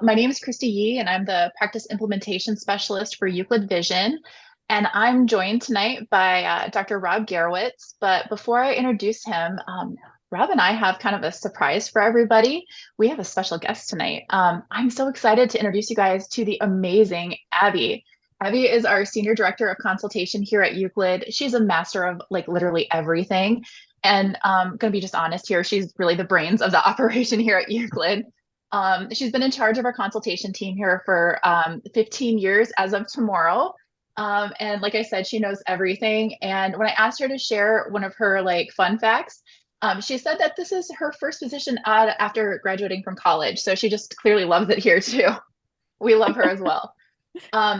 My name is Christy Yee, and I'm the Practice Implementation Specialist for Euclid Vision. And I'm joined tonight by Dr. Rob Gerowitz. But before I introduce him, Rob and I have kind of a surprise for everybody. We have a special guest tonight. I'm so excited to introduce you guys to the amazing Abby. Abby is our Senior Director of Consultation here at Euclid. She's a master of like literally everything. And I'm going to be just honest here, she's really the brains of the operation here at Euclid. She's been in charge of our consultation team here for 15 years as of tomorrow. And like I said, she knows everything. And when I asked her to share one of her like fun facts, she said that this is her first position after graduating from college. So she just clearly loves it here too. We love her as well.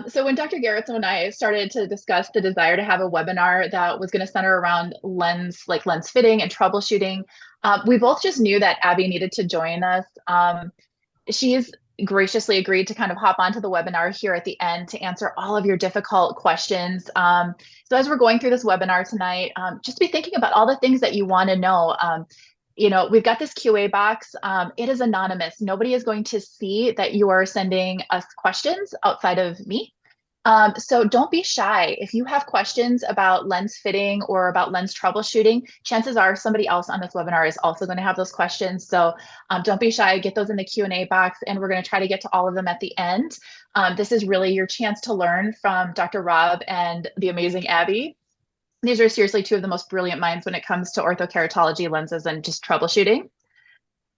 So when Dr. Gerritz and I started to discuss the desire to have a webinar that was going to center around lens fitting and troubleshooting, we both just knew that Abby needed to join us. She's graciously agreed to kind of hop onto the webinar here at the end to answer all of your difficult questions. So as we're going through this webinar tonight, just be thinking about all the things that you want to know. We've got this QA box. It is anonymous. Nobody is going to see that you are sending us questions outside of me. So don't be shy. If you have questions about lens fitting or about lens troubleshooting, chances are somebody else on this webinar is also going to have those questions. So don't be shy, get those in the Q&A box, and we're going to try to get to all of them at the end. This is really your chance to learn from Dr. Rob and the amazing Abby. These are seriously two of the most brilliant minds when it comes to orthokeratology lenses and just troubleshooting.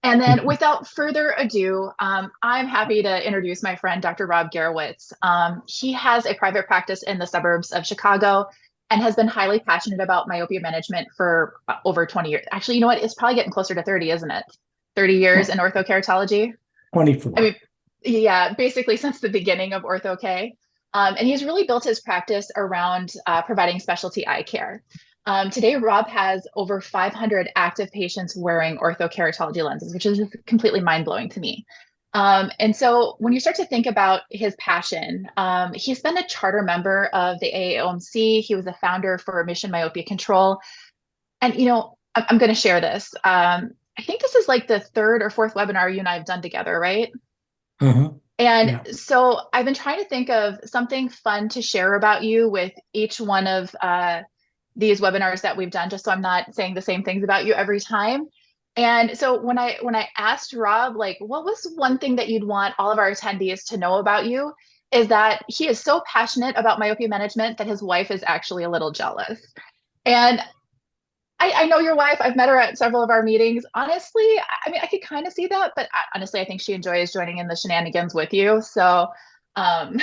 And then without further ado, I'm happy to introduce my friend, Dr. Rob Gerowitz. He has a private practice in the suburbs of Chicago and has been highly passionate about myopia management for over 20 years. Actually, you know what? It's probably getting closer to 30, isn't it? 30 years in orthokeratology. 24. I mean, yeah, basically since the beginning of Ortho-K. And he's really built his practice around providing specialty eye care. Today, Rob has over 500 active patients wearing orthokeratology lenses, which is just completely mind-blowing to me. And so when you start to think about his passion, he's been a charter member of the AAOMC. He was a founder for Mission Myopia Control. And, I'm going to share this. I think this is like the third or fourth webinar you and I have done together, right? Mm-hmm. And Yeah. so I've been trying to think of something fun to share about you with each one of these webinars that we've done, just so I'm not saying the same things about you every time. And so when I asked Rob, like, what was one thing that you'd want all of our attendees to know about you, is that he is so passionate about myopia management that his wife is actually a little jealous. And I know your wife. I've met her at several of our meetings. Honestly, I mean, I could kind of see that, but honestly, I think she enjoys joining in the shenanigans with you. So, um,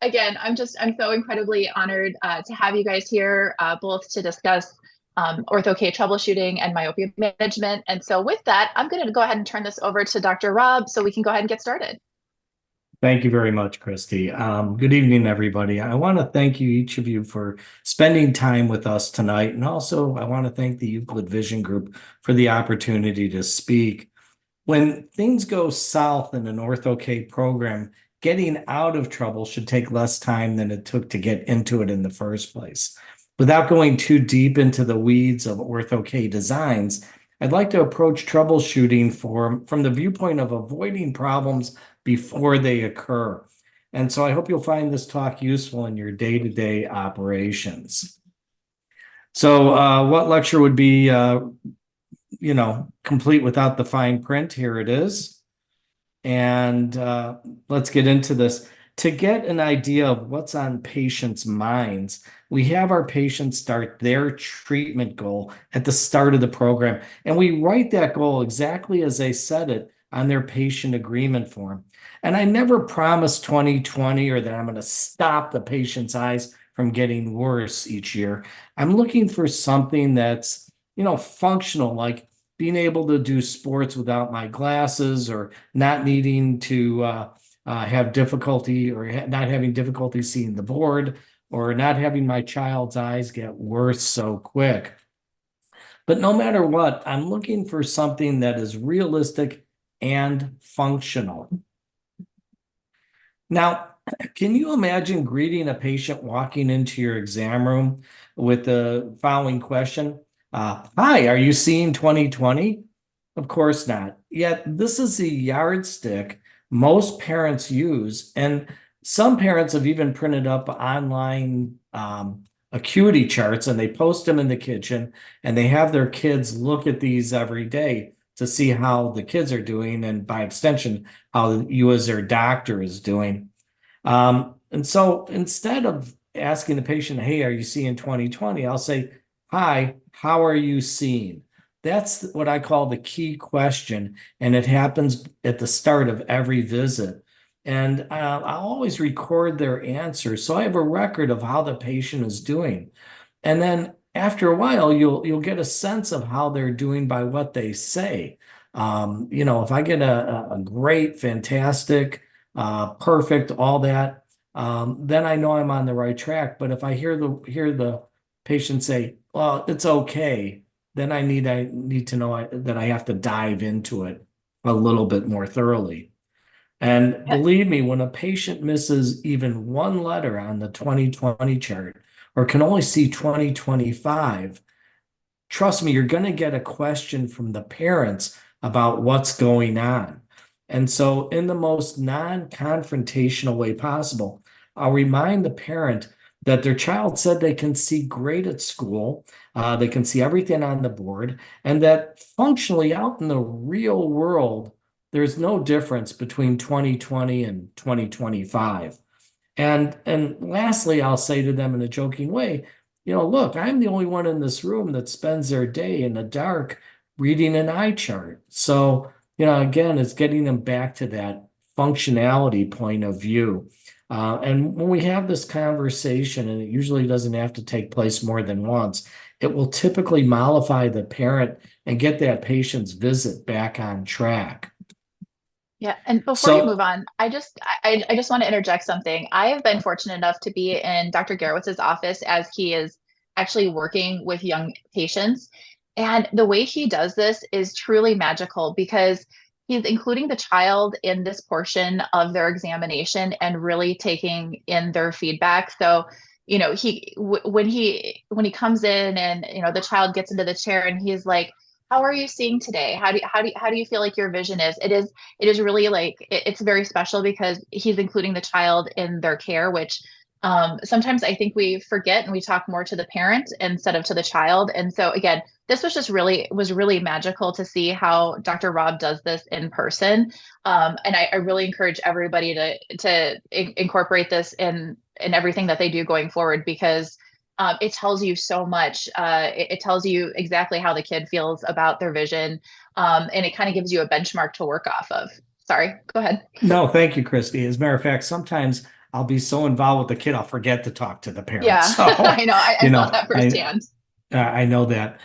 again, I'm so incredibly honored to have you guys here, both to discuss Ortho-K troubleshooting and myopia management. And so with that, I'm going to go ahead and turn this over to Dr. Rob so we can go ahead and get started. Thank you very much, Christy. Good evening, everybody. I want to thank you, each of you, for spending time with us tonight. And also, I want to thank the Euclid Vision Group for the opportunity to speak. When things go south in an Ortho-K program, getting out of trouble should take less time than it took to get into it in the first place. Without going too deep into the weeds of Ortho-K designs, I'd like to approach troubleshooting from the viewpoint of avoiding problems before they occur. And so I hope you'll find this talk useful in your day-to-day operations. So what lecture would be, complete without the fine print? Here it is. And let's get into this. To get an idea of what's on patients' minds, we have our patients start their treatment goal at the start of the program, and we write that goal exactly as they said it on their patient agreement form. And I never promise 2020 or that I'm going to stop the patient's eyes from getting worse each year. I'm looking for something that's, functional, like being able to do sports without my glasses, or not needing to have difficulty, or not having difficulty seeing the board, or not having my child's eyes get worse so quick. But no matter what, I'm looking for something that is realistic and functional. Now, can you imagine greeting a patient walking into your exam room with the following question? Hi, are you seeing 2020? Of course not. Yet this is the yardstick most parents use, and some parents have even printed up online acuity charts and they post them in the kitchen and they have their kids look at these every day to see how the kids are doing and by extension, how you as their doctor is doing. And so instead of asking the patient, hey, are you seeing 20/20? I'll say, hi, how are you seeing? That's what I call the key question. And it happens at the start of every visit. And I'll always record their answers. So I have a record of how the patient is doing. And then after a while, you'll get a sense of how they're doing by what they say. If I get a great, fantastic, perfect, all that, then I know I'm on the right track. But if I hear the patient say, "Well, it's okay," then I need to know that I have to dive into it a little bit more thoroughly. And Yeah. believe me, when a patient misses even one letter on the 20/20 chart or can only see 20/25, trust me, you're going to get a question from the parents about what's going on. And so, in the most non-confrontational way possible, I'll remind the parent that their child said they can see great at school, they can see everything on the board, and that functionally out in the real world, there's no difference between 20/20 and 20/25. And lastly, I'll say to them in a joking way, look, I'm the only one in this room that spends their day in the dark reading an eye chart. So, again, it's getting them back to that functionality point of view. And when we have this conversation, and it usually doesn't have to take place more than once, it will typically mollify the parent and get that patient's visit back on track. Yeah, and before you move So, on, I just want to interject something. I have been fortunate enough to be in Dr. Gerowitz's office as he is actually working with young patients. And the way he does this is truly magical because he's including the child in this portion of their examination and really taking in their feedback. So, when he comes in and the child gets into the chair and he's like, "How are you seeing today? How do you feel like your vision is?" It is really like it's very special because he's including the child in their care, which sometimes I think we forget and we talk more to the parent instead of to the child. And so again, this was really magical to see how Dr. Rob does this in person. And I really encourage everybody to incorporate this in everything that they do going forward because it tells you so much. It tells you exactly how the kid feels about their vision, and it kind of gives you a benchmark to work off of. Sorry, go ahead. no, thank you, Christy. As a matter of fact, sometimes I'll be so involved with the kid, I'll forget to talk to the parents. Yeah, So, I know. I felt that I firsthand. I know that.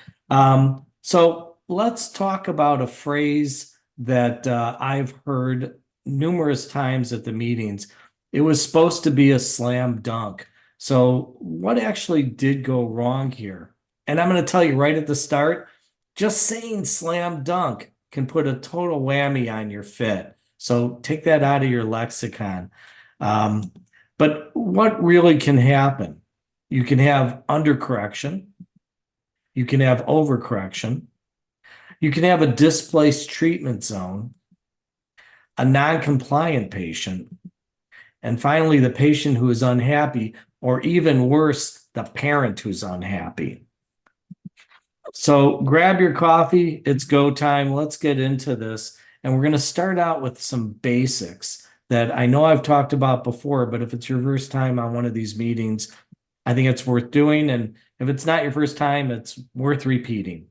So let's talk about a phrase that I've heard numerous times at the meetings. It was supposed to be a slam dunk. So what actually did go wrong here? And I'm going to tell you right at the start, just saying slam dunk can put a total whammy on your fit. So take that out of your lexicon. Um, but what really can happen? You can have undercorrection. You can have overcorrection. You can have a displaced treatment zone, a non-compliant patient, and finally, the patient who is unhappy, or even worse, the parent who's unhappy. So grab your coffee. It's go time. Let's get into this. And we're going to start out with some basics that I know I've talked about before, but if it's your first time on one of these meetings, I think it's worth doing. And if it's not your first time, it's worth repeating.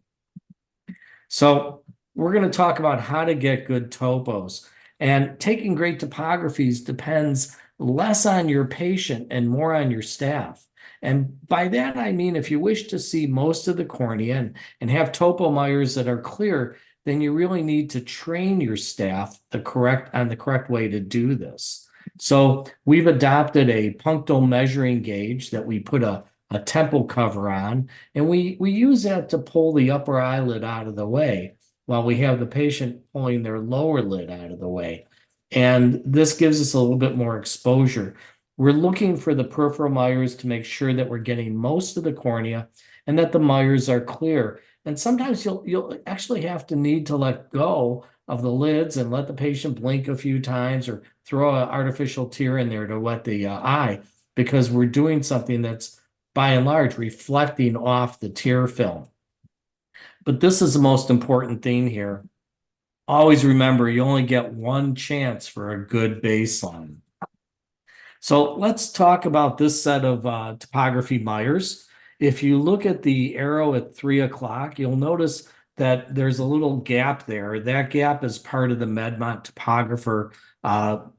So we're going to talk about how to get good topos. And taking great topographies depends less on your patient and more on your staff. And by that, I mean, if you wish to see most of the cornea and have topo Myers that are clear, then you really need to train your staff on the correct way to do this. So we've adopted a punctal measuring gauge that we put a temple cover on, and we use that to pull the upper eyelid out of the way while we have the patient pulling their lower lid out of the way. And this gives us a little bit more exposure. We're looking for the peripheral Myers to make sure that we're getting most of the cornea and that the Myers are clear. And sometimes you'll actually have to need to let go of the lids and let the patient blink a few times or throw an artificial tear in there to wet the eye, because we're doing something that's by and large reflecting off the tear film. But this is the most important thing here. Always remember, you only get one chance for a good baseline. So let's talk about this set of topography Myers. If you look at the arrow at 3 o'clock, you'll notice that there's a little gap there. That gap is part of the Medmont topographer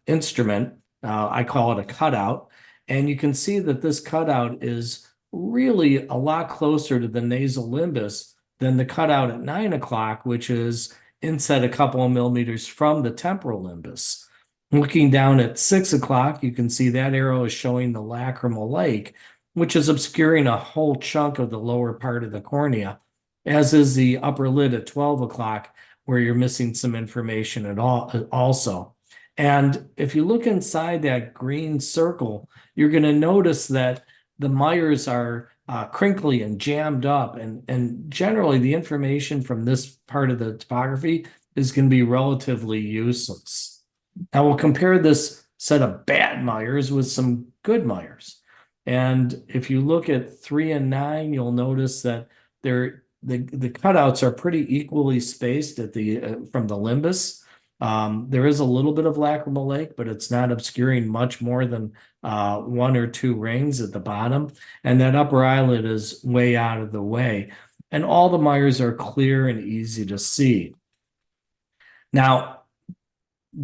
instrument. I call it a cutout. And you can see that this cutout is really a lot closer to the nasal limbus than the cutout at 9 o'clock, which is inset a couple of millimeters from the temporal limbus. Looking down at 6 o'clock, you can see that arrow is showing the lacrimal lake, which is obscuring a whole chunk of the lower part of the cornea, as is the upper lid at 12 o'clock, where you're missing some information at all also. And if you look inside that green circle, you're going to notice that the Myers are crinkly and jammed up. And generally, the information from this part of the topography is going to be relatively useless. Now we'll compare this set of bad Myers with some good Myers. And if you look at 3 and 9, you'll notice that the cutouts are pretty equally spaced at the from the limbus. There is a little bit of lacrimal lake, but it's not obscuring much more than 1 or 2 rings at the bottom. And that upper eyelid is way out of the way. And all the Myers are clear and easy to see. Now,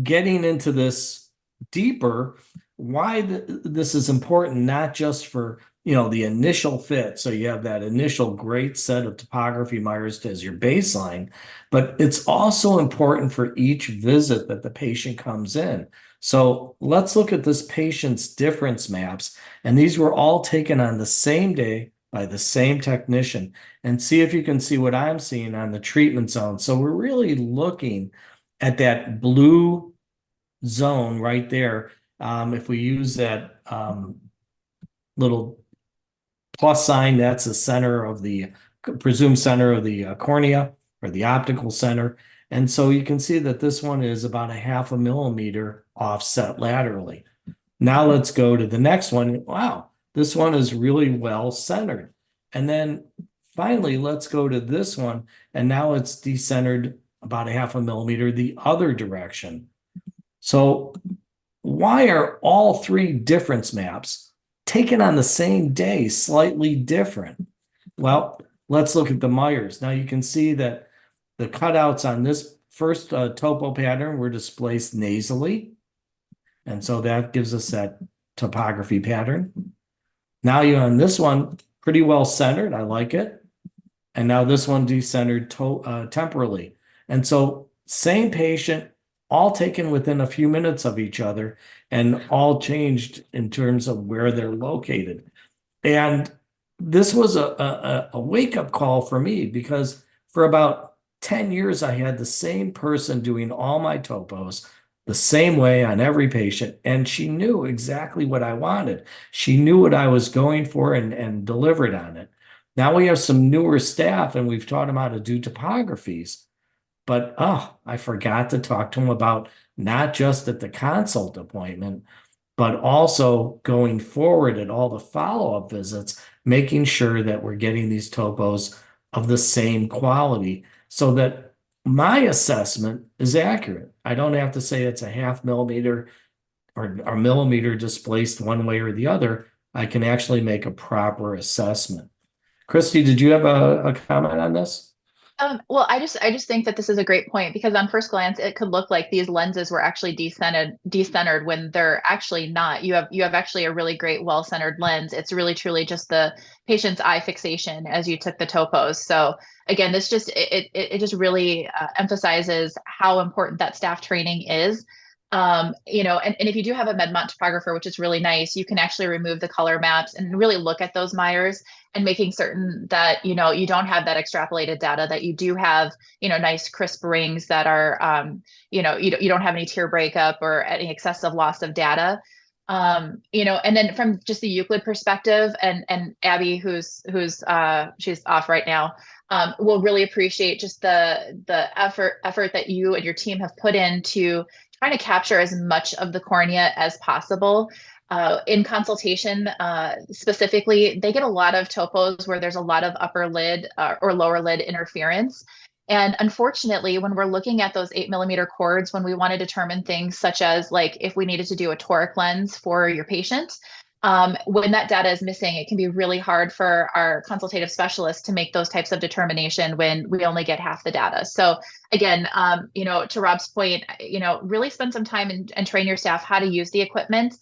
getting into this deeper, why this is important, not just for, the initial fit. So you have that initial great set of topography Myers as your baseline, but it's also important for each visit that the patient comes in. So let's look at this patient's difference maps. And these were all taken on the same day by the same technician, and see if you can see what I'm seeing on the treatment zone. So we're really looking at that blue zone right there. If we use that little plus sign, that's the center of the presumed center of the cornea, or the optical center. And so you can see that this one is about a 0.5 millimeter offset laterally. Now let's go to the next one. Wow, this one is really well centered. And then finally, let's go to this one. And now it's decentered about a 0.5 millimeter the other direction. So why are all 3 difference maps taken on the same day slightly different? Well, let's look at the Myers. Now you can see that the cutouts on this first topo pattern were displaced nasally. And so that gives us that topography pattern. Now you on this one, pretty well centered. I like it. And now this one decentered temporally. And so same patient, all taken within a few minutes of each other, and all changed in terms of where they're located. And this was a wake-up call for me, because for about 10 years, I had the same person doing all my topos the same way on every patient, and she knew exactly what I wanted. She knew what I was going for and delivered on it. Now we have some newer staff, and we've taught them how to do topographies. But I forgot to talk to him about not just at the consult appointment, but also going forward at all the follow-up visits, making sure that we're getting these topos of the same quality so that my assessment is accurate. I don't have to say it's a 0.5 millimeter or millimeter displaced one way or the other. I can actually make a proper assessment. Christy, did you have a comment on this? Well, I just think that this is a great point, because on first glance, it could look like these lenses were actually decentered when they're actually not. You have actually a really great well-centered lens. It's really truly just the patient's eye fixation as you took the topos. So again, this just it just really emphasizes how important that staff training is. And if you do have a Medmont topographer, which is really nice, you can actually remove the color maps and really look at those Myers, and making certain that, you don't have that extrapolated data, that you do have, nice crisp rings that are, you don't have any tear breakup or any excessive loss of data. And then from just the Euclid perspective, and Abby, who's she's off right now. will really appreciate just the effort that you and your team have put into trying to capture as much of the cornea as possible. In consultation, specifically, they get a lot of topos where there's a lot of upper lid or lower lid interference. And unfortunately, when we're looking at those 8 mm cords, when we want to determine things such as like if we needed to do a toric lens for your patient, when that data is missing, it can be really hard for our consultative specialists to make those types of determination when we only get half the data. So again, to Rob's point, really spend some time and train your staff how to use the equipment.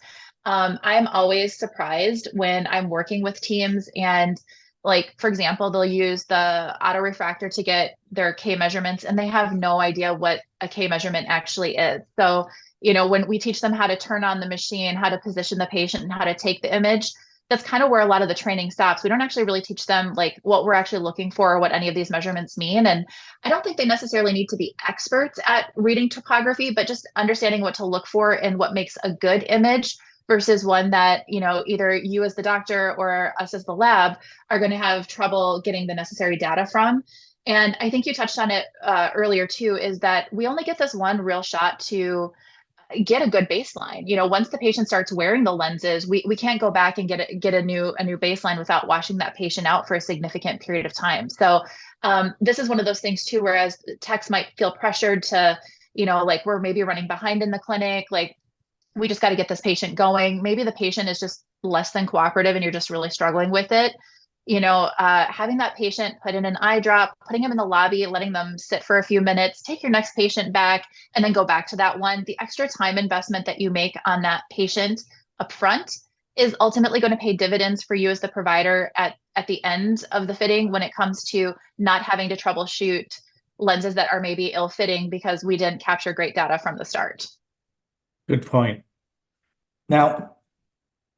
I'm always surprised when I'm working with teams and like, for example, they'll use the autorefractor to get their K measurements and they have no idea what a K measurement actually is. So, when we teach them how to turn on the machine, how to position the patient and how to take the image, that's kind of where a lot of the training stops. We don't actually really teach them like what we're actually looking for or what any of these measurements mean. And I don't think they necessarily need to be experts at reading topography, but just understanding what to look for and what makes a good image versus one that, either you as the doctor or us as the lab are going to have trouble getting the necessary data from. And I think you touched on it earlier too, is that we only get this one real shot to get a good baseline. Once the patient starts wearing the lenses, we can't go back and get a new baseline without washing that patient out for a significant period of time. So this is one of those things too, whereas techs might feel pressured to, like we're maybe running behind in the clinic, like we just got to get this patient going. Maybe the patient is just less than cooperative and you're just really struggling with it. Having that patient put in an eye drop, putting them in the lobby, letting them sit for a few minutes, take your next patient back, and then go back to that one. The extra time investment that you make on that patient up front is ultimately going to pay dividends for you as the provider at the end of the fitting when it comes to not having to troubleshoot lenses that are maybe ill-fitting because we didn't capture great data from the start. Good point. Now,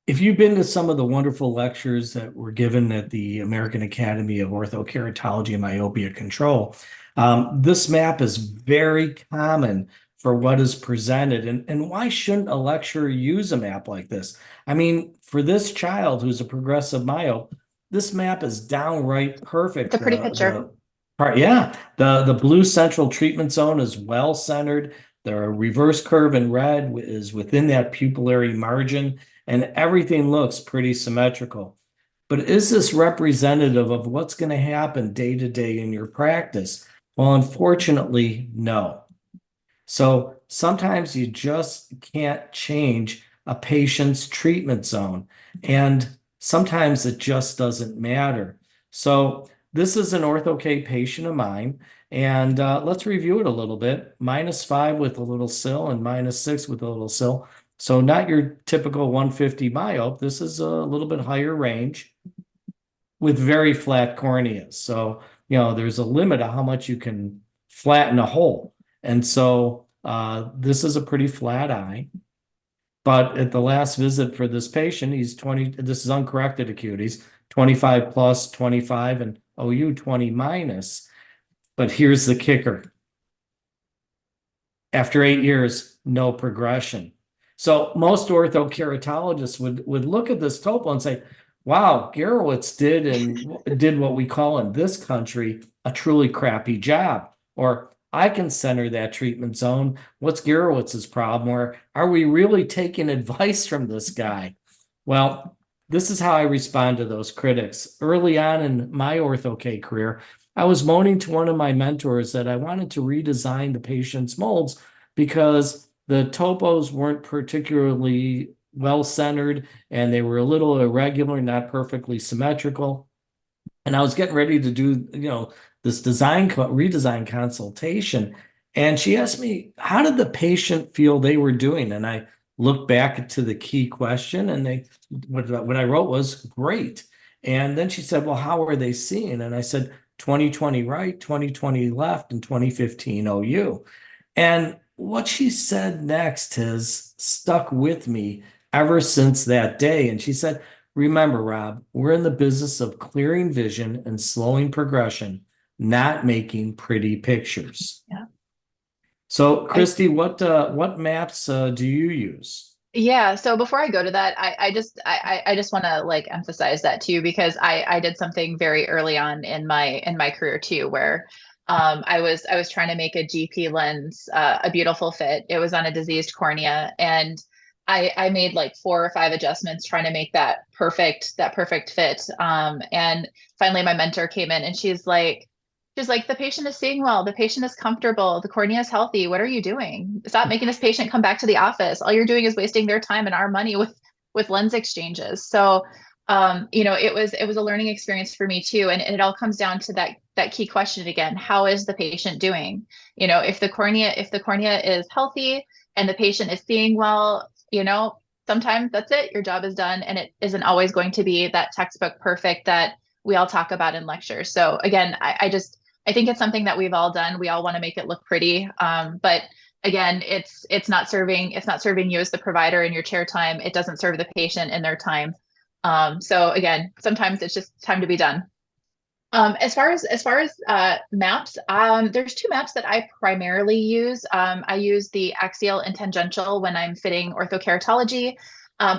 if you've been to some of the wonderful lectures that were given at the American Academy of Orthokeratology and Myopia Control, this map is very common for what is presented. And why shouldn't a lecturer use a map like this? I mean, for this child who's a progressive myope, this map is downright perfect. It's a pretty picture. The blue central treatment zone is well centered. The reverse curve in red is within that pupillary margin, and everything looks pretty symmetrical. But is this representative of what's going to happen day to day in your practice? Well, unfortunately, no. So sometimes you just can't change a patient's treatment zone, and sometimes it just doesn't matter. So this is an Ortho-K patient of mine, and let's review it a little bit. -5 with a little sill and -6 with a little sill. So not your typical 150 myope. This is a little bit higher range with very flat corneas. So, there's a limit of how much you can flatten a hole. And so this is a pretty flat eye. But at the last visit for this patient, he's 20, this is uncorrected acuities, 25 plus, 25, and OU 20 minus. But here's the kicker. After 8 years, no progression. So most orthokeratologists would look at this topo and say, wow, Gerowitz did what we call in this country a truly crappy job. Or I can center that treatment zone. What's Gerowitz's problem? Or are we really taking advice from this guy? Well, this is how I respond to those critics. Early on in my Ortho-K career, I was moaning to one of my mentors that I wanted to redesign the patient's molds because the topos weren't particularly well-centered and they were a little irregular, not perfectly symmetrical. And I was getting ready to do, this redesign consultation. And she asked me, how did the patient feel they were doing? And I looked back to the key question and what I wrote was great. And then she said, well, how are they seeing? And I said, 2020 right, 2020 left, and 2015 OU. And what she said next has stuck with me ever since that day. And she said, remember, Rob, we're in the business of clearing vision and slowing progression, not making pretty pictures. Yeah. So, Christy, what maps do you use? Yeah, so before I go to that, I just want to like emphasize that too, because I did something very early on in my career too, where I was trying to make a GP lens a beautiful fit. It was on a diseased cornea, and I made like four or five adjustments trying to make that perfect fit. And finally my mentor came in and she's like, the patient is seeing well, the patient is comfortable, the cornea is healthy. What are you doing? Stop making this patient come back to the office. All you're doing is wasting their time and our money with lens exchanges. So you know, it was a learning experience for me too. And it all comes down to that key question again, how is the patient doing? You know, if the cornea is healthy and the patient is seeing well, you know, sometimes that's it, your job is done. And it isn't always going to be that textbook perfect that we all talk about in lectures. So again, I think it's something that we've all done. We all want to make it look pretty. But again, it's not serving you as the provider in your chair time. It doesn't serve the patient in their time. So again, sometimes it's just time to be done. As far as maps, there's two maps that I primarily use. I use the axial and tangential when I'm fitting orthokeratology.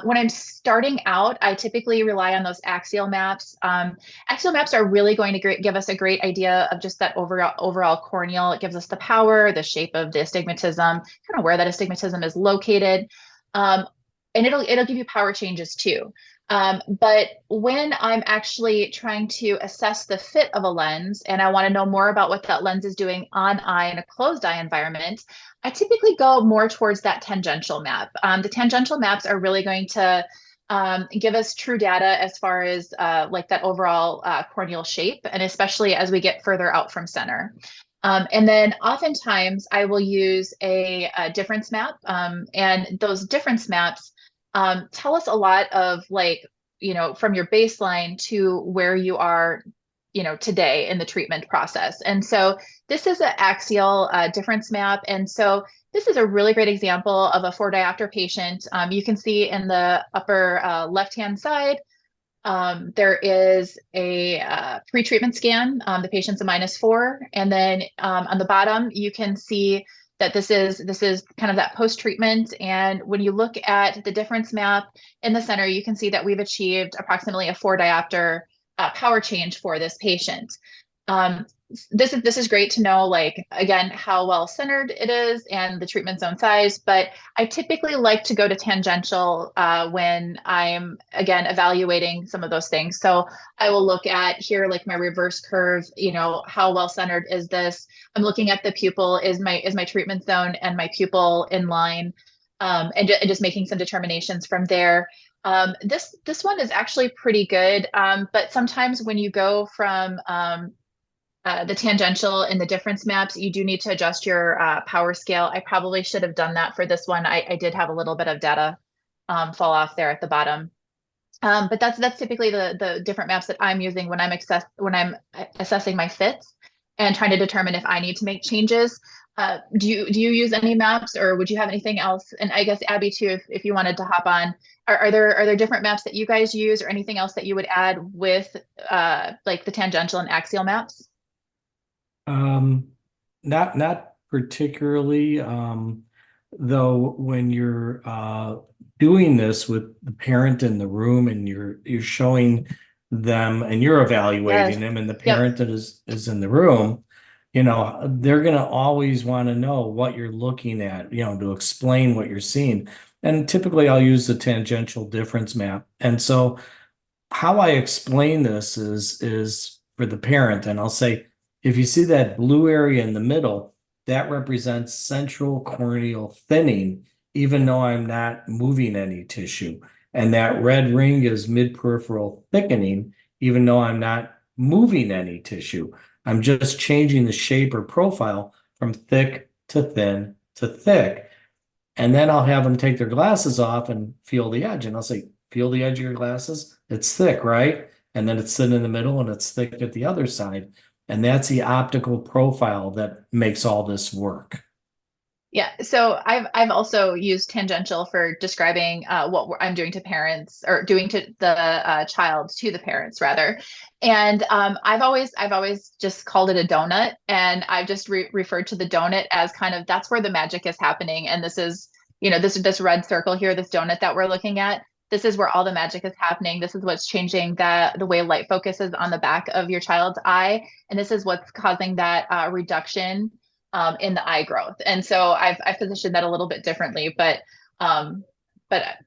When I'm starting out, I typically rely on those axial maps. Axial maps are really going to give us a great idea of just that overall corneal. It gives us the power, the shape of the astigmatism, kind of where that astigmatism is located. Um, and it'll give you power changes too. But when I'm actually trying to assess the fit of a lens and I want to know more about what that lens is doing on eye in a closed eye environment, I typically go more towards that tangential map. The tangential maps are really going to give us true data as far as like that overall corneal shape, and especially as we get further out from center. And then oftentimes I will use a difference map, and those difference maps tell us a lot of like, you know, from your baseline to where you are, you know, today in the treatment process. And so this is an axial difference map. And so this is a really great example of a 4 diopter patient. You can see in the upper left-hand side, there is a pre-treatment scan. The patient's a -4. And then on the bottom, you can see that this is kind of that post-treatment. And when you look at the difference map in the center, you can see that we've achieved approximately a 4 diopter power change for this patient. Um, this is great to know, like, again, how well centered it is and the treatment zone size, but I typically like to go to tangential when I'm, again, evaluating some of those things. So I will look at here, like my reverse curve, you know, how well centered is this? I'm looking at the pupil, is my treatment zone and my pupil in line, and just making some determinations from there. This one is actually pretty good, but sometimes when you go from the tangential and the difference maps, you do need to adjust your power scale. I probably should have done that for this one. I did have a little bit of data fall off there at the bottom. But that's typically the different maps that I'm using when I'm assessing my fits and trying to determine if I need to make changes. Do you use any maps, or would you have anything else? And I guess Abby too, if you wanted to hop on, are there different maps that you guys use, or anything else that you would add with like the tangential and axial maps? Um, not particularly. Though when you're doing this with the parent in the room and you're showing them and you're Yes. evaluating them and the Yep. parent that is in the room, you know, they're gonna always want to know what you're looking at, you know, to explain what you're seeing. And typically I'll use the tangential difference map. And so how I explain this is for the parent, and I'll say, if you see that blue area in the middle, that represents central corneal thinning, even though I'm not moving any tissue. And that red ring is mid-peripheral thickening, even though I'm not moving any tissue. I'm just changing the shape or profile from thick to thin to thick. And then I'll have them take their glasses off and feel the edge. And I'll say, feel the edge of your glasses. It's thick, right? And then it's thin in the middle and it's thick at the other side. And that's the optical profile that makes all this work. Yeah, so I've also used tangential for describing what I'm doing to parents, or doing to the child to the parents rather, and I've always just called it a donut, and I've just referred to the donut as kind of that's where the magic is happening, and this red circle here, this donut that we're looking at, this is where all the magic is happening. This is what's changing the way light focuses on the back of your child's eye. And this is what's causing that reduction in the eye growth. And so I've positioned that a little bit differently,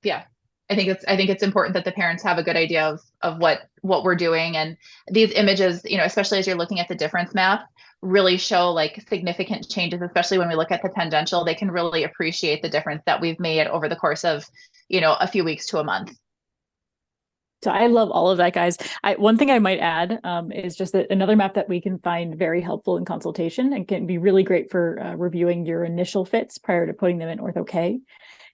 yeah, I think it's important that the parents have a good idea of what we're doing. And these images, especially as you're looking at the difference map, really show like significant changes, especially when we look at the tangential. They can really appreciate the difference that we've made over the course of, a few weeks to a month. So I love all of that, guys. One thing I might add is just that another map that we can find very helpful in consultation and can be really great for reviewing your initial fits prior to putting them in Ortho-K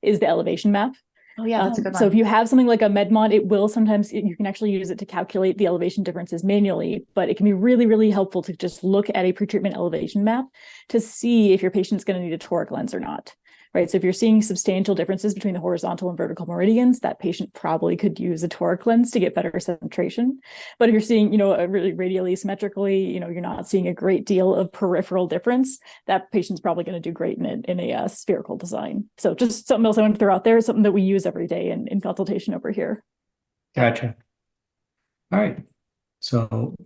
is the elevation map. Oh yeah, that's a good one. So if you have something like a MedMod, it will sometimes, you can actually use it to calculate the elevation differences manually, but it can be really, really helpful to just look at a pre-treatment elevation map to see if your patient's going to need a toric lens or not. Right. So if you're seeing substantial differences between the horizontal and vertical meridians, that patient probably could use a toric lens to get better centration. But if you're seeing, a really radially symmetrically, you're not seeing a great deal of peripheral difference, that patient's probably going to do great in a spherical design. So just something else I want to throw out there, something that we use every day in consultation over here. Gotcha. All right. So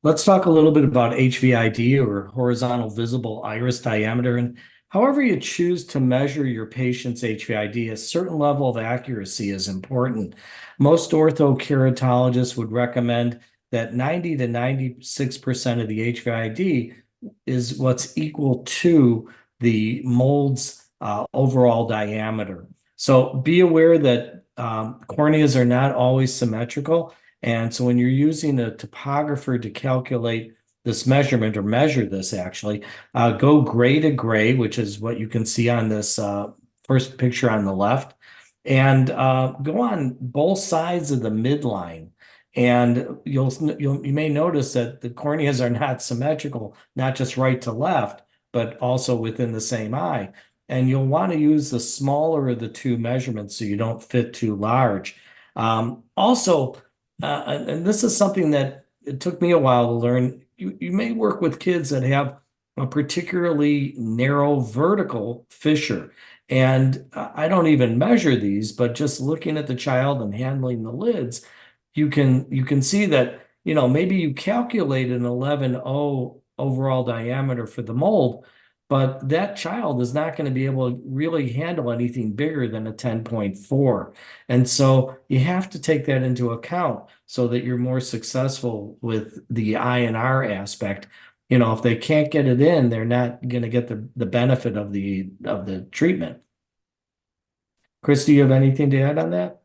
let's talk a little bit about HVID, or horizontal visible iris diameter. And however you choose to measure your patient's HVID, a certain level of accuracy is important. Most orthokeratologists would recommend that 90 to 96% of the HVID is what's equal to the mold's overall diameter. So be aware that corneas are not always symmetrical. And so when you're using a topographer to calculate this measurement, or measure this actually, go gray to gray, which is what you can see on this first picture on the left, and go on both sides of the midline. And you may notice that the corneas are not symmetrical, not just right to left, but also within the same eye. And you'll want to use the smaller of the two measurements so you don't fit too large. Also, and this is something that it took me a while to learn, you may work with kids that have a particularly narrow vertical fissure. And I don't even measure these, but just looking at the child and handling the lids, you can see that, maybe you calculate an 11.0 overall diameter for the mold, but that child is not going to be able to really handle anything bigger than a 10.4. And so you have to take that into account so that you're more successful with the I&R aspect. If they can't get it in, they're not going to get the benefit of the treatment. Chris, do you have anything to add on that?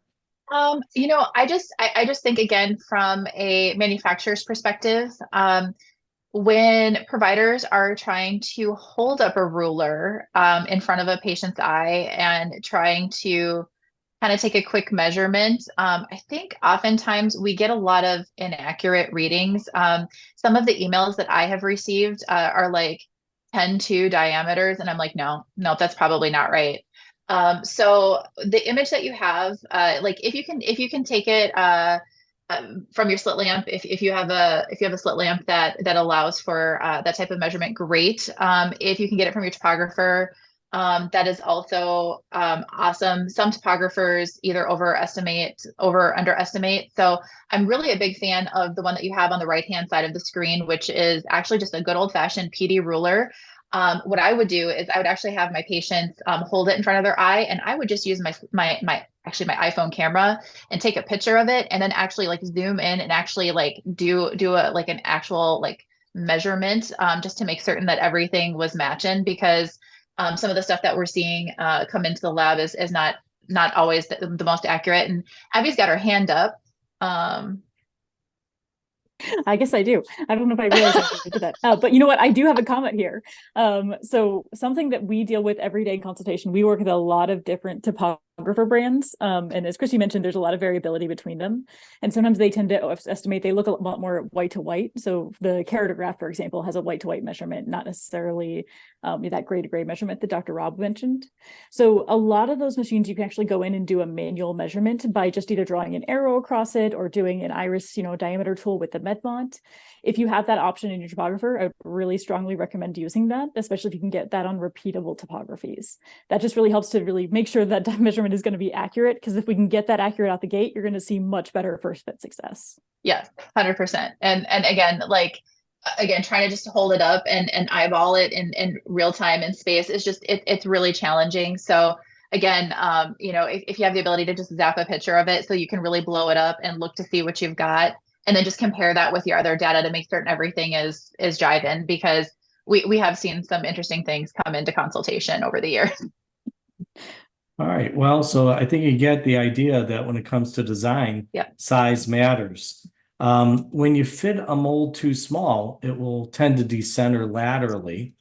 I just think, again, from a manufacturer's perspective, when providers are trying to hold up a ruler in front of a patient's eye and trying to kind of take a quick measurement, I think oftentimes we get a lot of inaccurate readings. Some of the emails that I have received are like 10.2 diameters, and I'm like, no, that's probably not right. So the image that you have, like if you can take it from your slit lamp, if you have a slit lamp that allows for that type of measurement, great. If you can get it from your topographer, that is also awesome. Some topographers either overestimate or underestimate. So I'm really a big fan of the one that you have on the right-hand side of the screen, which is actually just a good old-fashioned PD ruler. What I would do is I would actually have my patients hold it in front of their eye, and I would just use my iPhone camera and take a picture of it, and then actually like zoom in and actually like do an actual like measurement, just to make certain that everything was matching, because some of the stuff that we're seeing come into the lab is not always the most accurate. And Abby's got her hand up. I guess I do. I don't know if I realized I did that. But you know what? I do have a comment here. So something that we deal with every day in consultation, we work with a lot of different brands. And as Christy mentioned, there's a lot of variability between them. And sometimes they tend to estimate, they look a lot more white to white. So the keratograph, for example, has a white to white measurement, not necessarily that gray to gray measurement that Dr. Rob mentioned. So a lot of those machines, you can actually go in and do a manual measurement by just either drawing an arrow across it or doing an iris, diameter tool with the MedMont. If you have that option in your topographer, I really strongly recommend using that, especially if you can get that on repeatable topographies. That just really helps to really make sure that measurement is going to be accurate, because if we can get that accurate out the gate, you're going to see much better first fit success. Yes, 100%. And again, trying to just hold it up and eyeball it in real time and space is just, it's really challenging. So again, if you have the ability to just zap a picture of it so you can really blow it up and look to see what you've got, and then just compare that with your other data to make certain everything is jiving, because we have seen some interesting things come into consultation over the years. All right. Well, so I think you get the idea that when it comes to design, size matters. When you fit a mold too small, it will tend to decenter laterally.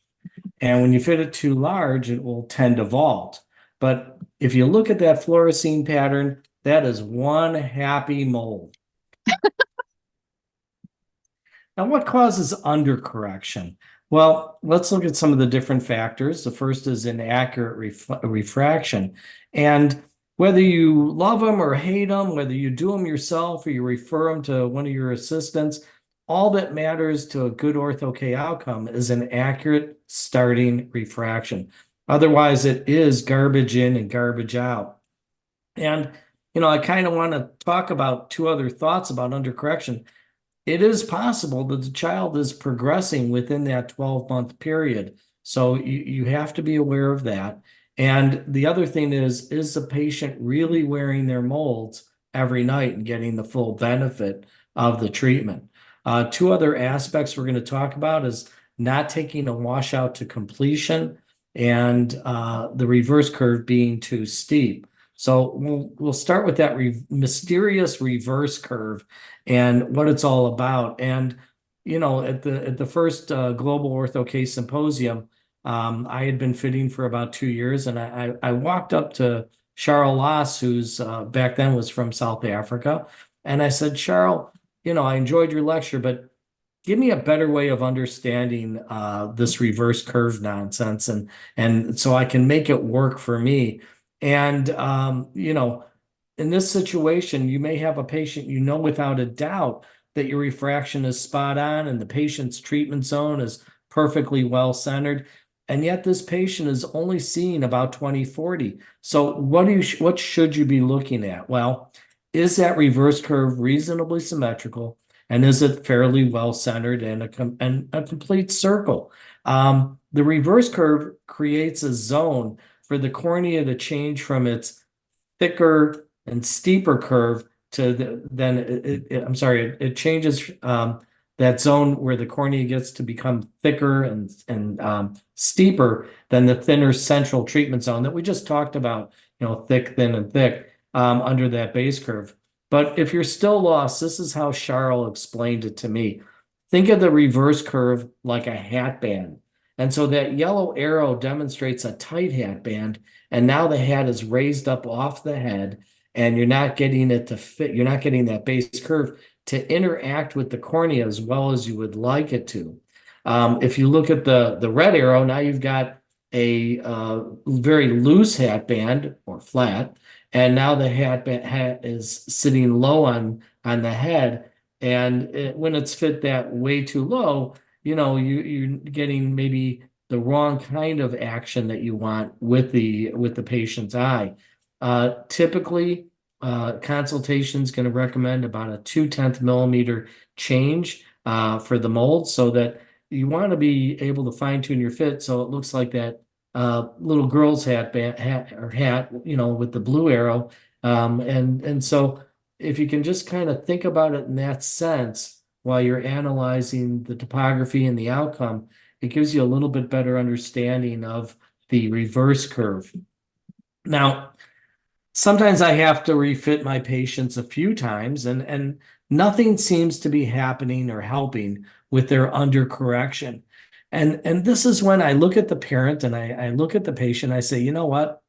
And when you fit it too large, it will tend to vault. But if you look at that fluorescein pattern, that is one happy mold. Now, what causes undercorrection? Well, let's look at some of the different factors. The first is inaccurate refraction. And whether you love them or hate them, whether you do them yourself or you refer them to one of your assistants, all that matters to a good Ortho-K outcome is an accurate starting refraction. Otherwise, it is garbage in and garbage out. And, I kind of want to talk about two other thoughts about undercorrection. It is possible that the child is progressing within that 12-month period. So you have to be aware of that. And the other thing is the patient really wearing their molds every night and getting the full benefit of the treatment? Two other aspects we're going to talk about is not taking a washout to completion and the reverse curve being too steep. So we'll start with that mysterious reverse curve and what it's all about. And at the first Global Ortho-K Symposium, I had been fitting for about 2 years, and I walked up to Charles Lass, who's back then was from South Africa, and I said, Charles, I enjoyed your lecture, but give me a better way of understanding this reverse curve nonsense, and so I can make it work for me. And in this situation, you may have a patient, without a doubt that your refraction is spot on and the patient's treatment zone is perfectly well centered. And yet this patient is only seeing about 20/40. So what should you be looking at? Well, is that reverse curve reasonably symmetrical? And is it fairly well centered and a complete circle? The reverse curve creates a zone for the cornea to change from its thicker and steeper curve to it changes that zone where the cornea gets to become thicker and steeper than the thinner central treatment zone that we just talked about, thick, thin, and thick under that base curve. But if you're still lost, this is how Charles explained it to me. Think of the reverse curve like a hat band. And so that yellow arrow demonstrates a tight hat band, and now the hat is raised up off the head, and you're not getting it to fit. You're not getting that base curve to interact with the cornea as well as you would like it to. If you look at the red arrow, now you've got a very loose hat band or flat, and now the hat is sitting low on the head, and when it's fit that way too low, you're getting maybe the wrong kind of action that you want with the patient's eye. Typically, consultation is going to recommend about a 2/10 millimeter change for the mold, so that you want to be able to fine tune your fit so it looks like that little girl's hat with the blue arrow. And so if you can just kind of think about it in that sense while you're analyzing the topography and the outcome, it gives you a little bit better understanding of the reverse curve. Now, sometimes I have to refit my patients a few times, and nothing seems to be happening or helping with their undercorrection. And this is when I look at the parent and I look at the patient, I say, you know what?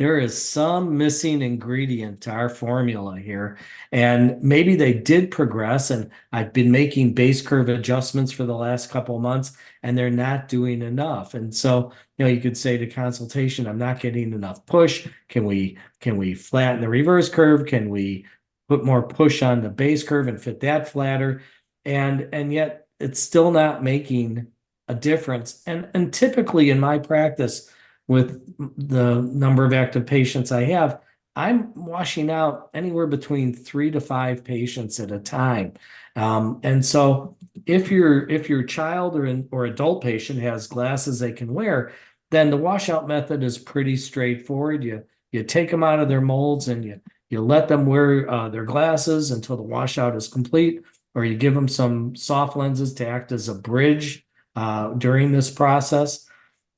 there is some missing ingredient to our formula here. And maybe they did progress, and I've been making base curve adjustments for the last couple of months, and they're not doing enough. And so, you could say to consultation, I'm not getting enough push. Can we flatten the reverse curve? Can we put more push on the base curve and fit that flatter? And yet it's still not making a difference. And typically in my practice, with the number of active patients I have, I'm washing out anywhere between 3 to 5 patients at a time. And so if your child or adult patient has glasses they can wear, then the washout method is pretty straightforward. You take them out of their molds and you let them wear their glasses until the washout is complete, or you give them some soft lenses to act as a bridge during this process.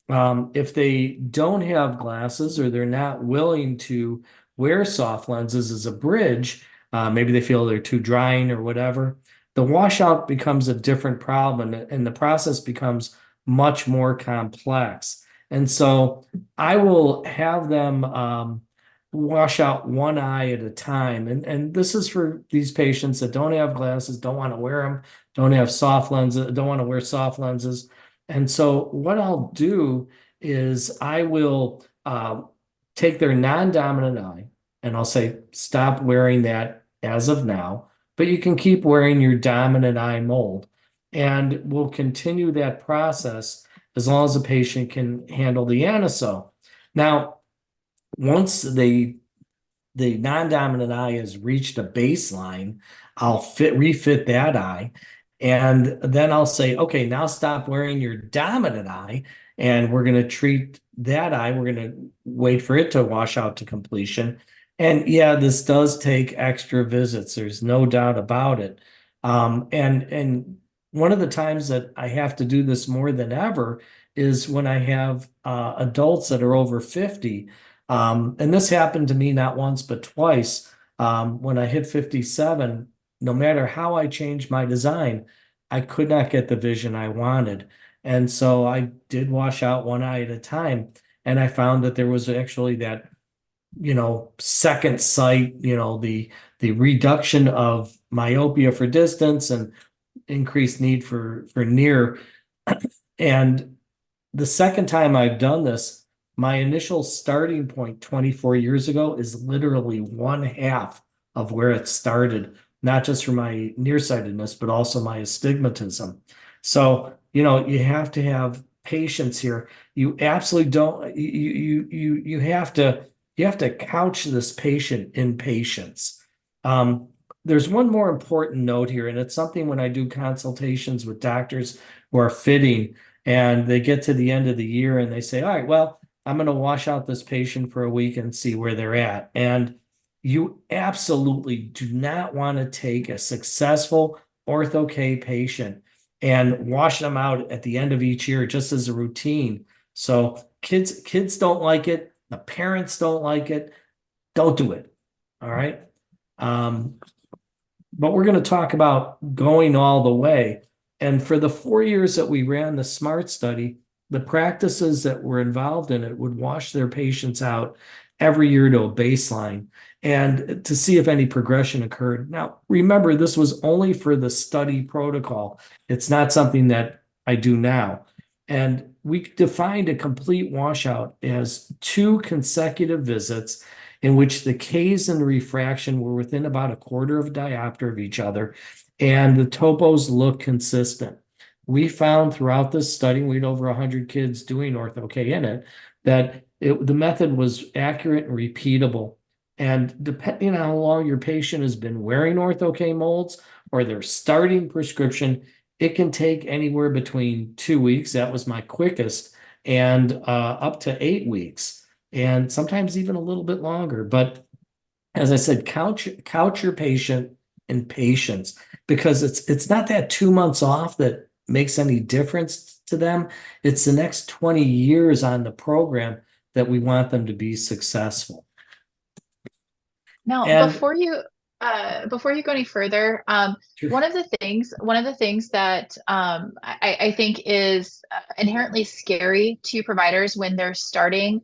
If they don't have glasses or they're not willing to wear soft lenses as a bridge, maybe they feel they're too drying or whatever, the washout becomes a different problem, and the process becomes much more complex. And so I will have them wash out one eye at a time. And this is for these patients that don't have glasses, don't want to wear them, don't have soft lenses, don't want to wear soft lenses. And so what I'll do is I will take their non-dominant eye and I'll say, stop wearing that as of now, but you can keep wearing your dominant eye mold. And we'll continue that process as long as the patient can handle the aniso. Now, once the non-dominant eye has reached a baseline, I'll refit that eye. And then I'll say, okay, now stop wearing your dominant eye, and we're going to treat that eye. We're going to wait for it to wash out to completion. And yeah, this does take extra visits. There's no doubt about it. And one of the times that I have to do this more than ever is when I have adults that are over 50. And this happened to me not once, but twice. When I hit 57, no matter how I changed my design, I could not get the vision I wanted. And so I did wash out one eye at a time. And I found that there was actually that, second sight, the reduction of myopia for distance and increased need for near. And the second time I've done this, my initial starting point 24 years ago is literally 1/2 of where it started, not just for my nearsightedness, but also my astigmatism. So, you have to have patience here. You absolutely don't, you have to couch this patient in patience. There's one more important note here, and it's something when I do consultations with doctors who are fitting and they get to the end of the year and they say, all right, well, I'm going to wash out this patient for a week and see where they're at. And you absolutely do not want to take a successful Ortho-K patient and wash them out at the end of each year just as a routine. So kids don't like it. The parents don't like it. Don't do it. All right. But we're going to talk about going all the way. And for the 4 years that we ran the SMART study, the practices that were involved in it would wash their patients out every year to a baseline and to see if any progression occurred. Now, remember, this was only for the study protocol. It's not something that I do now. And we defined a complete washout as 2 consecutive visits in which the Ks and the refraction were within about a quarter of a diopter of each other, and the topos look consistent. We found throughout this study, we had over 100 kids doing Ortho-K in it, that the method was accurate and repeatable. And depending on how long your patient has been wearing Ortho-K molds or their starting prescription, it can take anywhere between 2 weeks, that was my quickest, and up to 8 weeks, and sometimes even a little bit longer. But as I said, couch your patient in patience, because it's not that 2 months off that makes any difference to them. It's the next 20 years on the program that we want them to be successful. Now, And before you go any further, Sure. one of the things that I think is inherently scary to providers when they're starting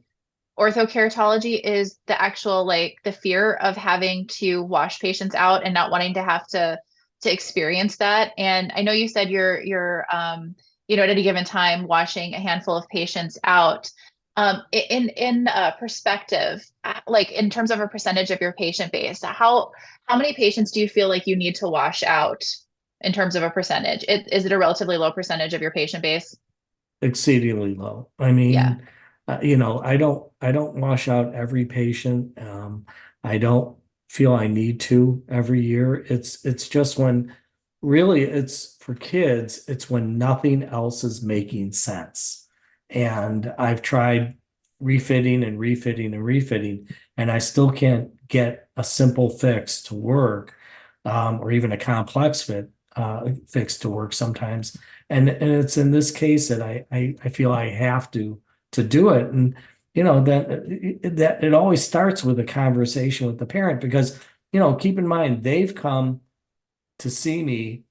orthokeratology is the actual, like, the fear of having to wash patients out and not wanting to have to experience that. And I know you said you're at any given time washing a handful of patients out. In perspective, like in terms of a percentage of your patient base, how many patients do you feel like you need to wash out in terms of a percentage? Is it a relatively low percentage of your patient base? Exceedingly low. I Yeah. mean, I don't wash out every patient. I don't feel I need to every year. It's just when really it's for kids, it's when nothing else is making sense. And I've tried refitting and refitting and refitting, and I still can't get a simple fix to work, or even a complex fix to work sometimes. And it's in this case that I feel I have to do it. And that it always starts with a conversation with the parent, because keep in mind they've come to see me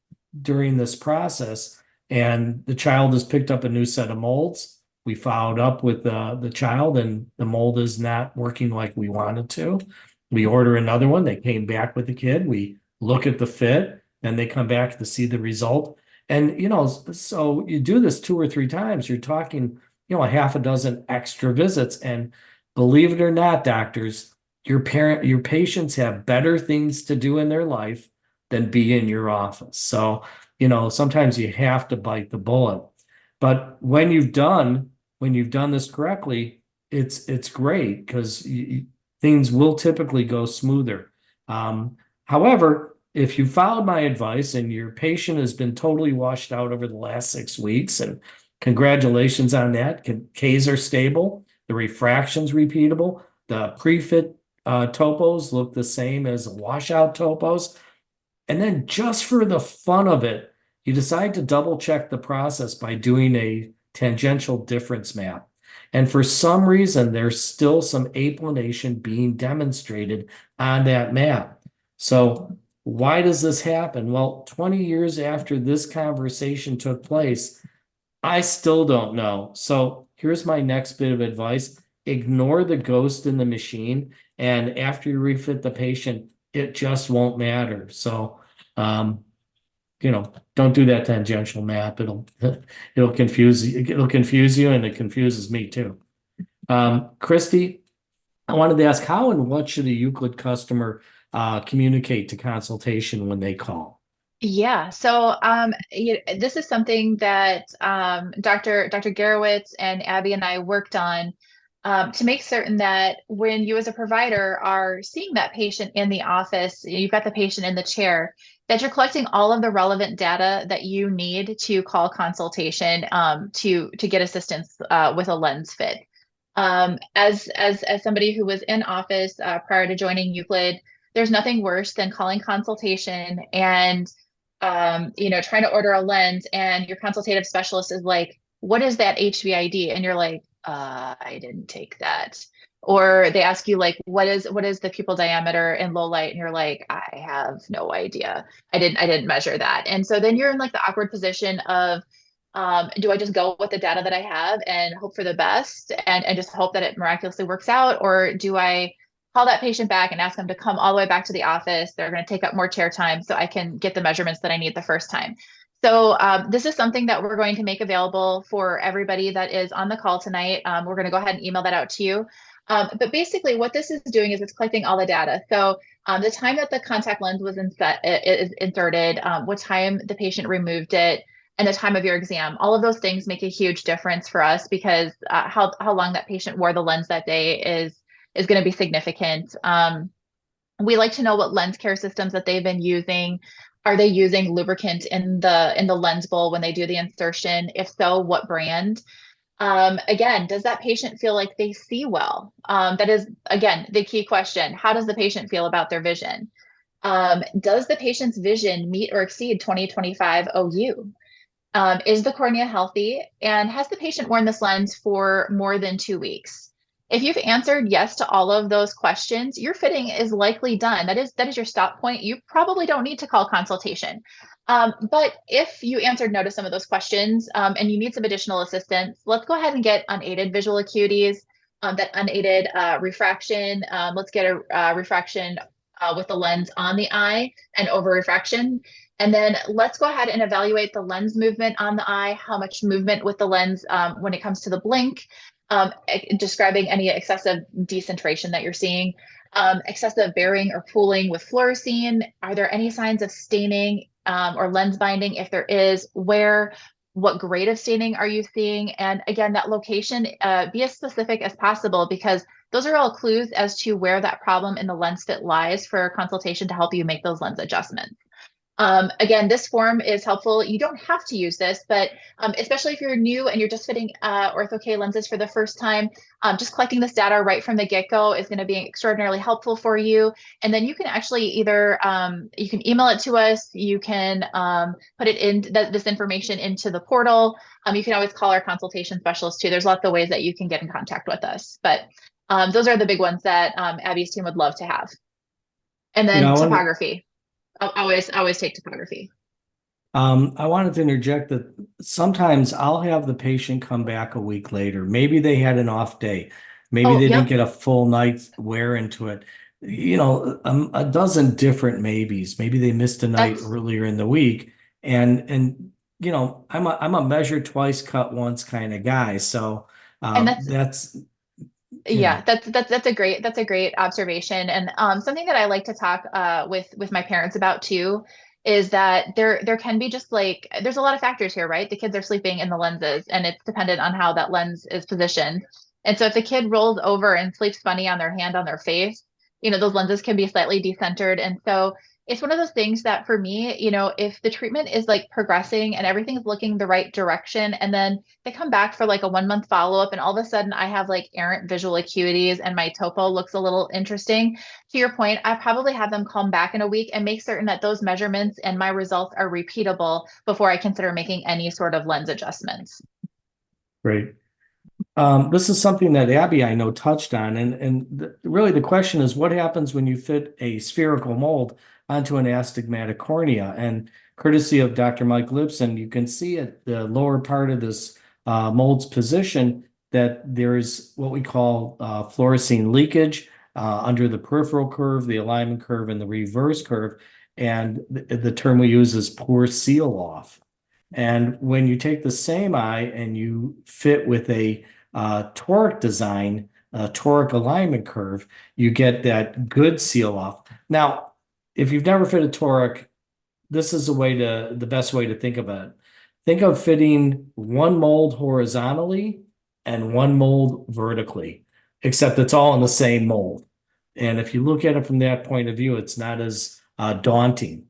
during this process, and the child has picked up a new set of molds. We followed up with the child, and the mold is not working like we wanted to. We order another one. They came back with the kid. We look at the fit, and they come back to see the result. And so you do this 2 or 3 times. You're talking, a half a dozen extra visits. And believe it or not, doctors, your patients have better things to do in their life than be in your office. So, sometimes you have to bite the bullet. But when you've done this correctly, it's great, because things will typically go smoother. However, if you followed my advice and your patient has been totally washed out over the last 6 weeks, and congratulations on that, Ks are stable, the refraction's repeatable, the pre-fit topos look the same as washout topos. And then just for the fun of it, you decide to double check the process by doing a tangential difference map. And for some reason, there's still some applanation being demonstrated on that map. So why does this happen? Well, 20 years after this conversation took place, I still don't know. So here's my next bit of advice. Ignore the ghost in the machine. And after you refit the patient, it just won't matter. So, don't do that tangential map. It'll confuse you, and it confuses me too. Christy, I wanted to ask, how and what should a Euclid customer communicate to consultation when they call? Yeah, so this is something that Dr. Gerowitz and Abby and I worked on to make certain that when you as a provider are seeing that patient in the office, you've got the patient in the chair, that you're collecting all of the relevant data that you need to call consultation to get assistance with a lens fit. As somebody who was in office prior to joining Euclid, there's nothing worse than calling consultation and trying to order a lens, and your consultative specialist is like, what is that HVID? And you're like, I didn't take that. Or they ask you like, what is the pupil diameter in low light? And you're like, I have no idea. I didn't measure that. And so then you're in like the awkward position of, do I just go with the data that I have and hope for the best and just hope that it miraculously works out? Or do I call that patient back and ask them to come all the way back to the office? They're going to take up more chair time so I can get the measurements that I need the first time. So this is something that we're going to make available for everybody that is on the call tonight. We're going to go ahead and email that out to you. But basically what this is doing is it's collecting all the data. So the time that the contact lens was inserted, what time the patient removed it, and the time of your exam, all of those things make a huge difference for us, because how long that patient wore the lens that day is going to be significant. We like to know what lens care systems that they've been using. Are they using lubricant in the lens bowl when they do the insertion? If so, what brand? Again, does that patient feel like they see well? That is, again, the key question. How does the patient feel about their vision? Does the patient's vision meet or exceed 20/25 OU? Is the cornea healthy? And has the patient worn this lens for more than 2 weeks? If you've answered yes to all of those questions, your fitting is likely done. That is your stop point. You probably don't need to call consultation. But if you answered no to some of those questions and you need some additional assistance, let's go ahead and get unaided visual acuities. that unaided refraction. Let's get a refraction with the lens on the eye and over refraction. And then let's go ahead and evaluate the lens movement on the eye, how much movement with the lens when it comes to the blink, describing any excessive decentration that you're seeing, excessive bearing or pooling with fluorescein. Are there any signs of staining or lens binding? If there is, where? What grade of staining are you seeing? And again, that location, be as specific as possible, because those are all clues as to where that problem in the lens fit lies for consultation to help you make those lens adjustments. Again, this form is helpful. You don't have to use this, but especially if you're new and you're just fitting Ortho-K lenses for the first time, just collecting this data right from the get-go is going to be extraordinarily helpful for you. And then you can actually either, you can email it to us, you can put it in this information into the portal. You can always call our consultation specialist too. There's lots of ways that you can get in contact with us, but those are the big ones that Abby's team would love to have. And then topography. I always take topography. I wanted to interject that sometimes I'll have the patient come back a week later. Maybe they had an off day. Maybe they didn't get a full night's wear into it. You know, a dozen different maybes. Maybe they missed a night earlier in the week. And you know, I'm a measure twice, cut once kind of guy. So that's a great observation. And something that I like to talk with my parents about too is that there can be just like, there's a lot of factors here, right? The kids are sleeping in the lenses and it's dependent on how that lens is positioned. And so if the kid rolls over and sleeps funny on their hand on their face, you know, those lenses can be slightly decentered. And so it's one of those things that for me, you know, if the treatment is like progressing and everything's looking the right direction, and then they come back for like a 1 month follow-up and all of a sudden I have like errant visual acuities and my topo looks a little interesting, to your point, I probably have them come back in a week and make certain that those measurements and my results are repeatable before I consider making any sort of lens adjustments. Great. This is something that Abby, I know, touched on. And really the question is, what happens when you fit a spherical mold onto an astigmatic cornea? And courtesy of Dr. Mike Lipson, you can see at the lower part of this mold's position that there is what we call fluorescein leakage under the peripheral curve, the alignment curve, and the reverse curve. And the term we use is poor seal off. And when you take the same eye and you fit with a toric design, toric alignment curve, you get that good seal off. Now, if you've never fit a toric, this is the best way to think of it. Think of fitting one mold horizontally and one mold vertically, except it's all in the same mold. And if you look at it from that point of view, it's not as daunting.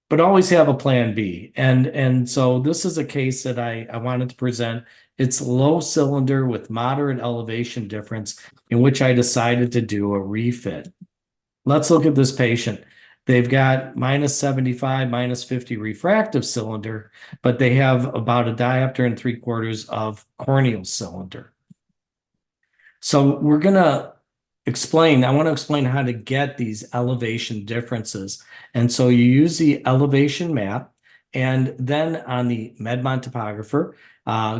But always have a plan B. And so this is a case that I wanted to present. It's low cylinder with moderate elevation difference, in which I decided to do a refit. Let's look at this patient. They've got -75, -50 refractive cylinder, but they have about a diopter and 3/4 of corneal cylinder. So we're going to I want to explain how to get these elevation differences. And so you use the elevation map, and then on the Medmont topographer,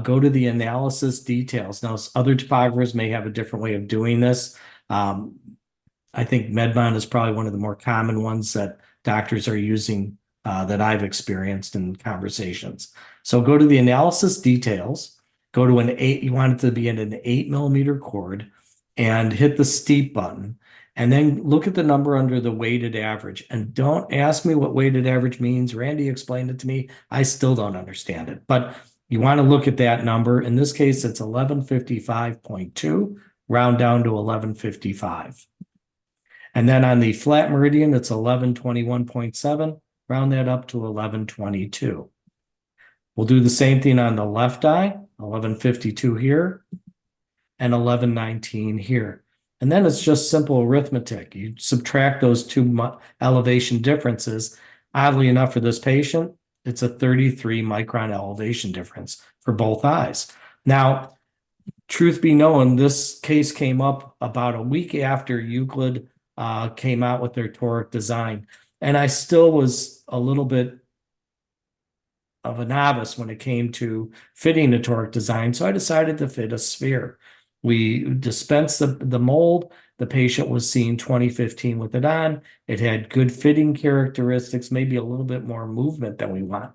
go to the analysis details. Now, other topographers may have a different way of doing this. I think Medmont is probably one of the more common ones that doctors are using that I've experienced in conversations. So go to the analysis details, go to you want it to be in an 8mm cord, and hit the steep button, and then look at the number under the weighted average. And don't ask me what weighted average means. Randy explained it to me. I still don't understand it, but you want to look at that number. In this case, it's 1155.2, round down to 1155. And then on the flat meridian, it's 1121.7, round that up to 1122. We'll do the same thing on the left eye, 1152 here, and 1119 here. And then it's just simple arithmetic. You subtract those two elevation differences. Oddly enough, for this patient, it's a 33 micron elevation difference for both eyes. Now, truth be known, this case came up about a week after Euclid came out with their toric design. And I still was a little bit of a novice when it came to fitting a toric design. So I decided to fit a sphere. We dispensed the mold. The patient was seen 2015 with it on. It had good fitting characteristics, maybe a little bit more movement than we want.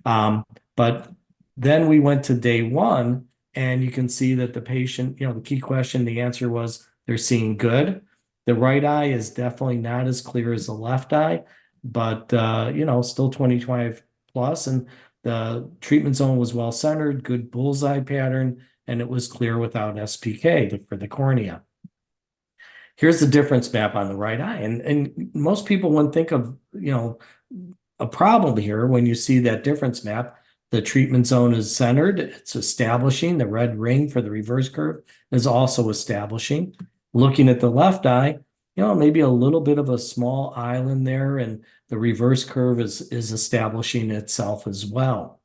But then we went to day one, and you can see that the patient, the key question, the answer was they're seeing good. The right eye is definitely not as clear as the left eye, but still 20/25 plus, and the treatment zone was well centered, good bullseye pattern, and it was clear without SPK for the cornea. Here's the difference map on the right eye, and most people wouldn't think of a problem here when you see that difference map. The treatment zone is centered, it's establishing. The red ring for the reverse curve is also establishing. Looking at the left eye, maybe a little bit of a small island there, and the reverse curve is establishing itself as well.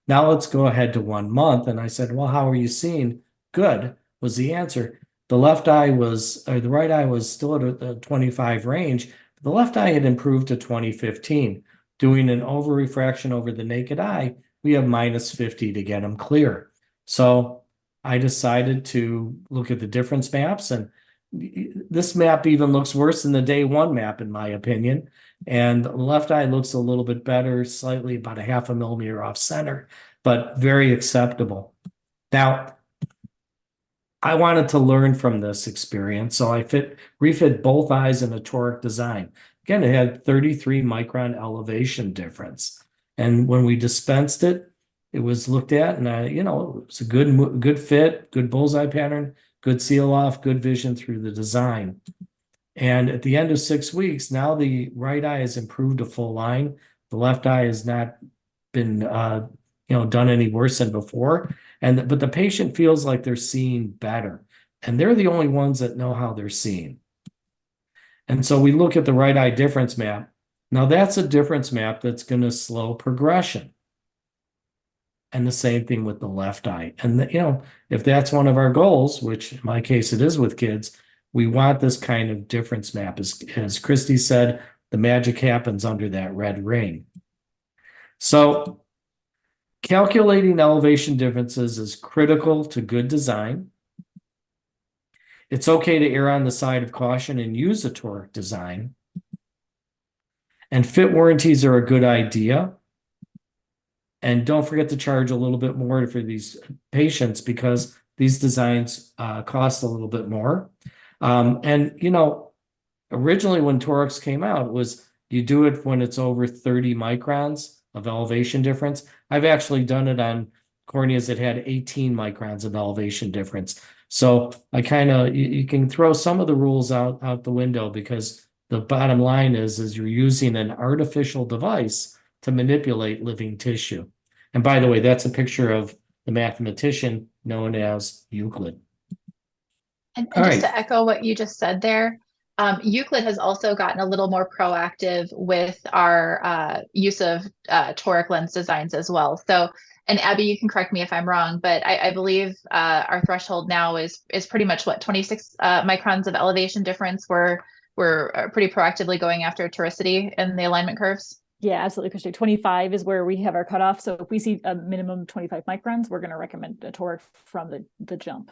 Now let's go ahead to 1 month. And I said, well, how are you seeing? Good was the answer. The right eye was still at a 25 range. But the left eye had improved to 20/15. Doing an over refraction over the naked eye, we have -50 to get them clear. So I decided to look at the difference maps, and this map even looks worse than the day one map, in my opinion. And the left eye looks a little bit better, slightly about 0.5 millimeter off center, but very acceptable. Now, I wanted to learn from this experience, so I refit both eyes in a toric design. Again, it had 33 micron elevation difference. And when we dispensed it, it was looked at, and it was a good fit, good bullseye pattern, good seal off, good vision through the design. And at the end of 6 weeks, now the right eye has improved a full line. The left eye has not been done any worse than before. But the patient feels like they're seeing better. And they're the only ones that know how they're seeing. And so we look at the right eye difference map. Now that's a difference map that's going to slow progression. And the same thing with the left eye. And if that's one of our goals, which in my case it is with kids, we want this kind of difference map. As Christy said, the magic happens under that red ring. So calculating elevation differences is critical to good design. It's okay to err on the side of caution and use a toric design. And fit warranties are a good idea. And don't forget to charge a little bit more for these patients, because these designs cost a little bit more. Originally when torics came out, it was you do it when it's over 30 microns of elevation difference. I've actually done it on corneas that had 18 microns of elevation difference. So you can throw some of the rules out the window, because the bottom line is you're using an artificial device to manipulate living tissue. And by the way, that's a picture of the mathematician known as Euclid. And just to echo what you just said there, Euclid has also gotten a little more proactive with our use of toric lens designs as well. So, and Abby, you can correct me if I'm wrong, but I believe our threshold now is pretty much 26 microns of elevation difference. We're pretty proactively going after toricity in the alignment curves. Yeah, absolutely, Christy. 25 is where we have our cutoff. So if we see a minimum 25 microns, we're going to recommend a toric from the jump.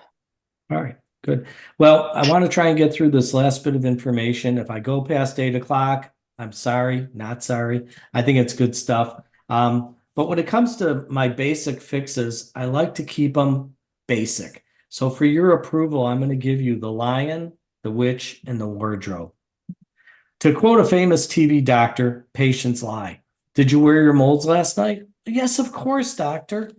All right, good. Well, I want to try and get through this last bit of information. If I go past 8 o'clock, I'm sorry, not sorry. I think it's good stuff. But when it comes to my basic fixes, I like to keep them basic. So for your approval, I'm going to give you the lion, the witch, and the wardrobe. To quote a famous TV doctor, patients lie. Did you wear your molds last night? Yes, of course, doctor.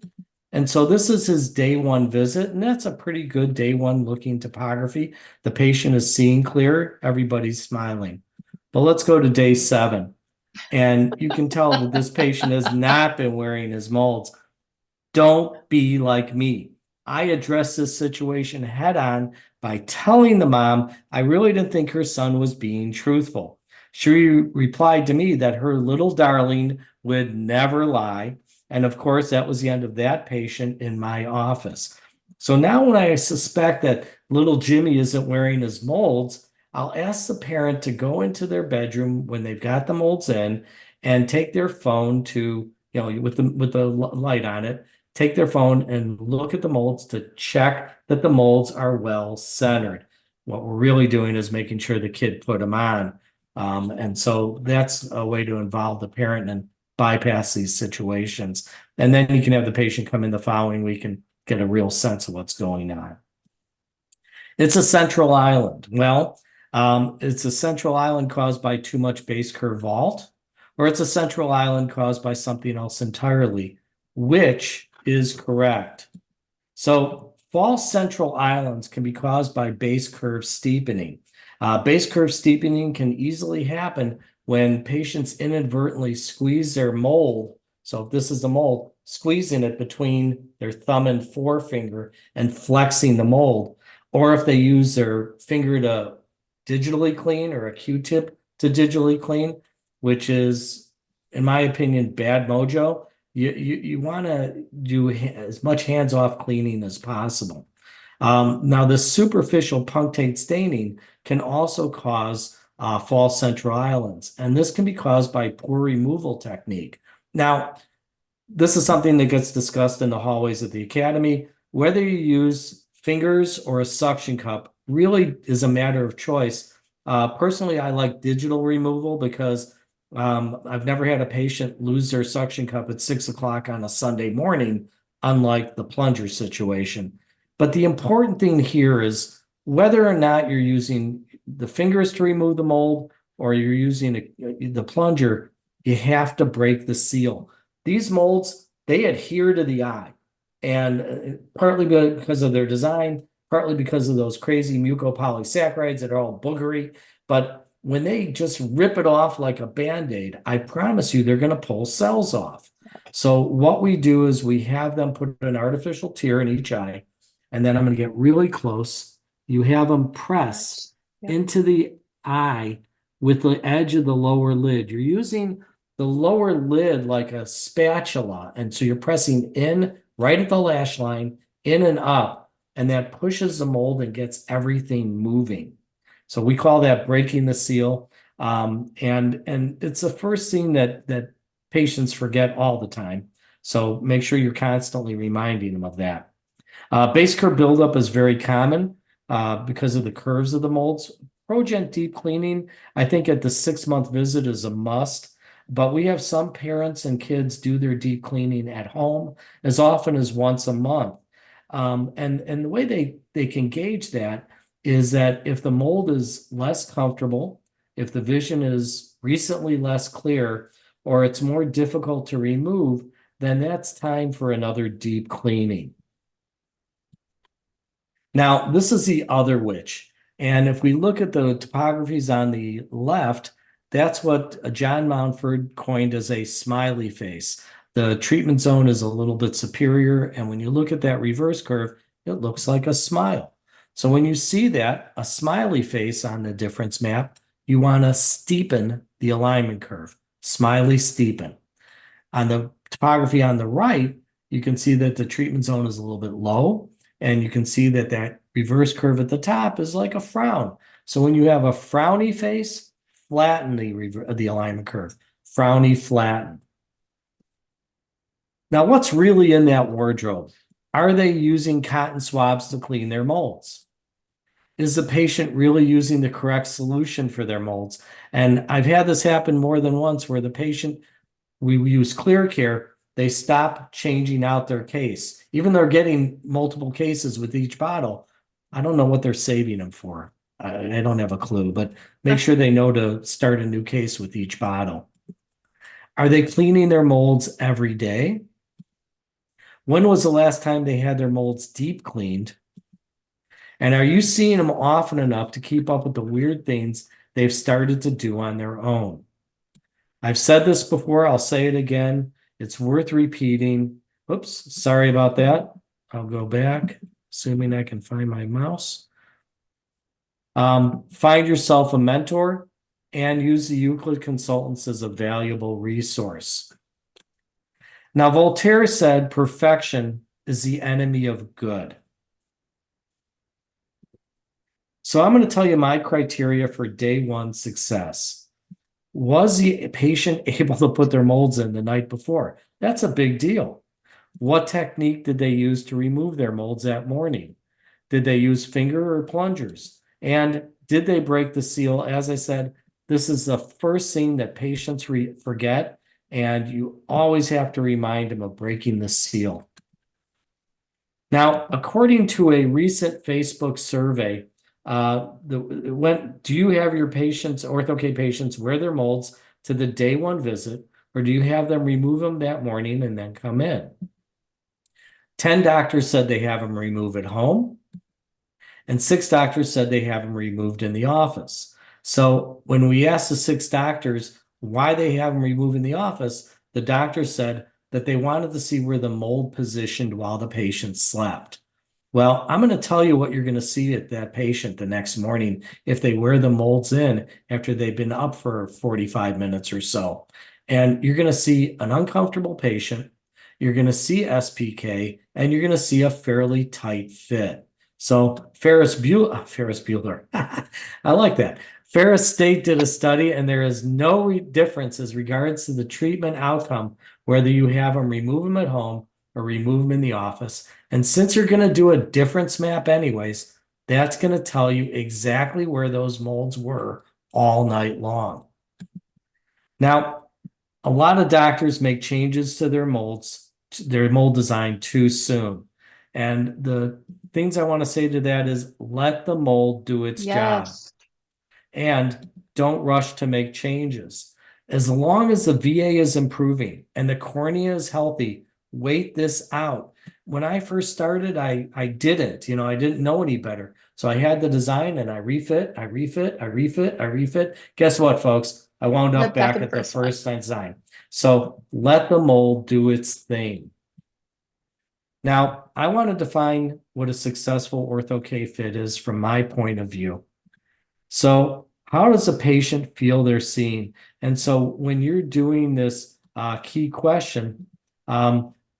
And so this is his day one visit, and that's a pretty good day one looking topography. The patient is seeing clear, everybody's smiling. But let's go to day 7. And you can tell that this patient has not been wearing his molds. Don't be like me. I addressed this situation head on by telling the mom I really didn't think her son was being truthful. She replied to me that her little darling would never lie. And of course, that was the end of that patient in my office. So now when I suspect that little Jimmy isn't wearing his molds, I'll ask the parent to go into their bedroom when they've got the molds in and take their phone to, with the light on it, take their phone and look at the molds to check that the molds are well centered. What we're really doing is making sure the kid put them on. And so that's a way to involve the parent and bypass these situations. And then you can have the patient come in the following week and get a real sense of what's going on. It's a central island. Well, it's a central island caused by too much base curve vault, or it's a central island caused by something else entirely. Which is correct? So false central islands can be caused by base curve steepening. Base curve steepening can easily happen when patients inadvertently squeeze their mold. So if this is the mold, squeezing it between their thumb and forefinger and flexing the mold, or if they use their finger to digitally clean or a Q-tip to digitally clean, which is, in my opinion, bad mojo. You want to do as much hands-off cleaning as possible. Now, the superficial punctate staining can also cause false central islands, and this can be caused by poor removal technique. Now, this is something that gets discussed in the hallways of the academy. Whether you use fingers or a suction cup really is a matter of choice. Personally, I like digital removal because I've never had a patient lose their suction cup at 6 o'clock on a Sunday morning, unlike the plunger situation. But the important thing here is whether or not you're using the fingers to remove the mold or you're using the plunger, you have to break the seal. These molds, they adhere to the eye, and partly because of their design, partly because of those crazy mucopolysaccharides that are all boogery, but when they just rip it off like a Band-Aid, I promise you they're going to pull cells off. So what we do is we have them put an artificial tear in each eye, and then I'm going to get really close. You have them press into the eye with the edge of the lower lid. You're using the lower lid like a spatula, and so you're pressing in right at the lash line, in and up, and that pushes the mold and gets everything moving. So we call that breaking the seal. And it's the first thing that patients forget all the time. So make sure you're constantly reminding them of that. Base curve buildup is very common because of the curves of the molds. ProGen deep cleaning, I think at the 6-month visit is a must, but we have some parents and kids do their deep cleaning at home as often as once a month. And the way they can gauge that is that if the mold is less comfortable, if the vision is recently less clear, or it's more difficult to remove, then that's time for another deep cleaning. Now, this is the other witch. And if we look at the topographies on the left, that's what John Mountford coined as a smiley face. The treatment zone is a little bit superior, and when you look at that reverse curve, it looks like a smile. So when you see that, a smiley face on the difference map, you want to steepen the alignment curve, smiley steepen. On the topography on the right, you can see that the treatment zone is a little bit low, and you can see that that reverse curve at the top is like a frown. So when you have a frowny face, flatten the alignment curve, frowny, flatten. Now, what's really in that wardrobe? Are they using cotton swabs to clean their molds? Is the patient really using the correct solution for their molds? And I've had this happen more than once where the patient, we use Clear Care, they stop changing out their case. Even though they're getting multiple cases with each bottle, I don't know what they're saving them for. I don't have a clue, but make sure they know to start a new case with each bottle. Are they cleaning their molds every day? When was the last time they had their molds deep cleaned? And are you seeing them often enough to keep up with the weird things they've started to do on their own? I've said this before, I'll say it again. It's worth repeating. Oops, sorry about that. I'll go back, assuming I can find my mouse. Find yourself a mentor and use the Euclid consultants as a valuable resource. Now, Voltaire said, perfection is the enemy of good. So I'm going to tell you my criteria for day one success. Was the patient able to put their molds in the night before? That's a big deal. What technique did they use to remove their molds that morning? Did they use finger or plungers? And did they break the seal? As I said, this is the first thing that patients forget, and you always have to remind them of breaking the seal. Now, according to a recent Facebook survey, do you have your patients, Ortho-K patients, wear their molds to the day one visit, or do you have them remove them that morning and then come in? 10 doctors said they have them remove at home, and 6 doctors said they have them removed in the office. So when we asked the 6 doctors why they have them removed in the office, the doctor said that they wanted to see where the mold positioned while the patient slept. Well, I'm going to tell you what you're going to see at that patient the next morning if they wear the molds in after they've been up for 45 minutes or so. And you're going to see an uncomfortable patient, you're going to see SPK, and you're going to see a fairly tight fit. So Ferris Bueller, I like that. Ferris State did a study, and there is no difference as regards to the treatment outcome, whether you have them remove them at home or remove them in the office. And since you're going to do a difference map anyways, that's going to tell you exactly where those molds were all night long. Now, a lot of doctors make changes to their molds, their mold design too soon. And the things I want to say to that is let the mold do its job. And don't rush to make changes. As long as the VA is improving and the cornea is healthy, wait this out. When I first started, I didn't know any better. So I had the design and I refit. Guess what, folks? I wound up back at the first design. So let the mold do its thing. Now, I want to define what a successful Ortho-K fit is from my point of view. So how does a patient feel they're seen? And so when you're doing this key question,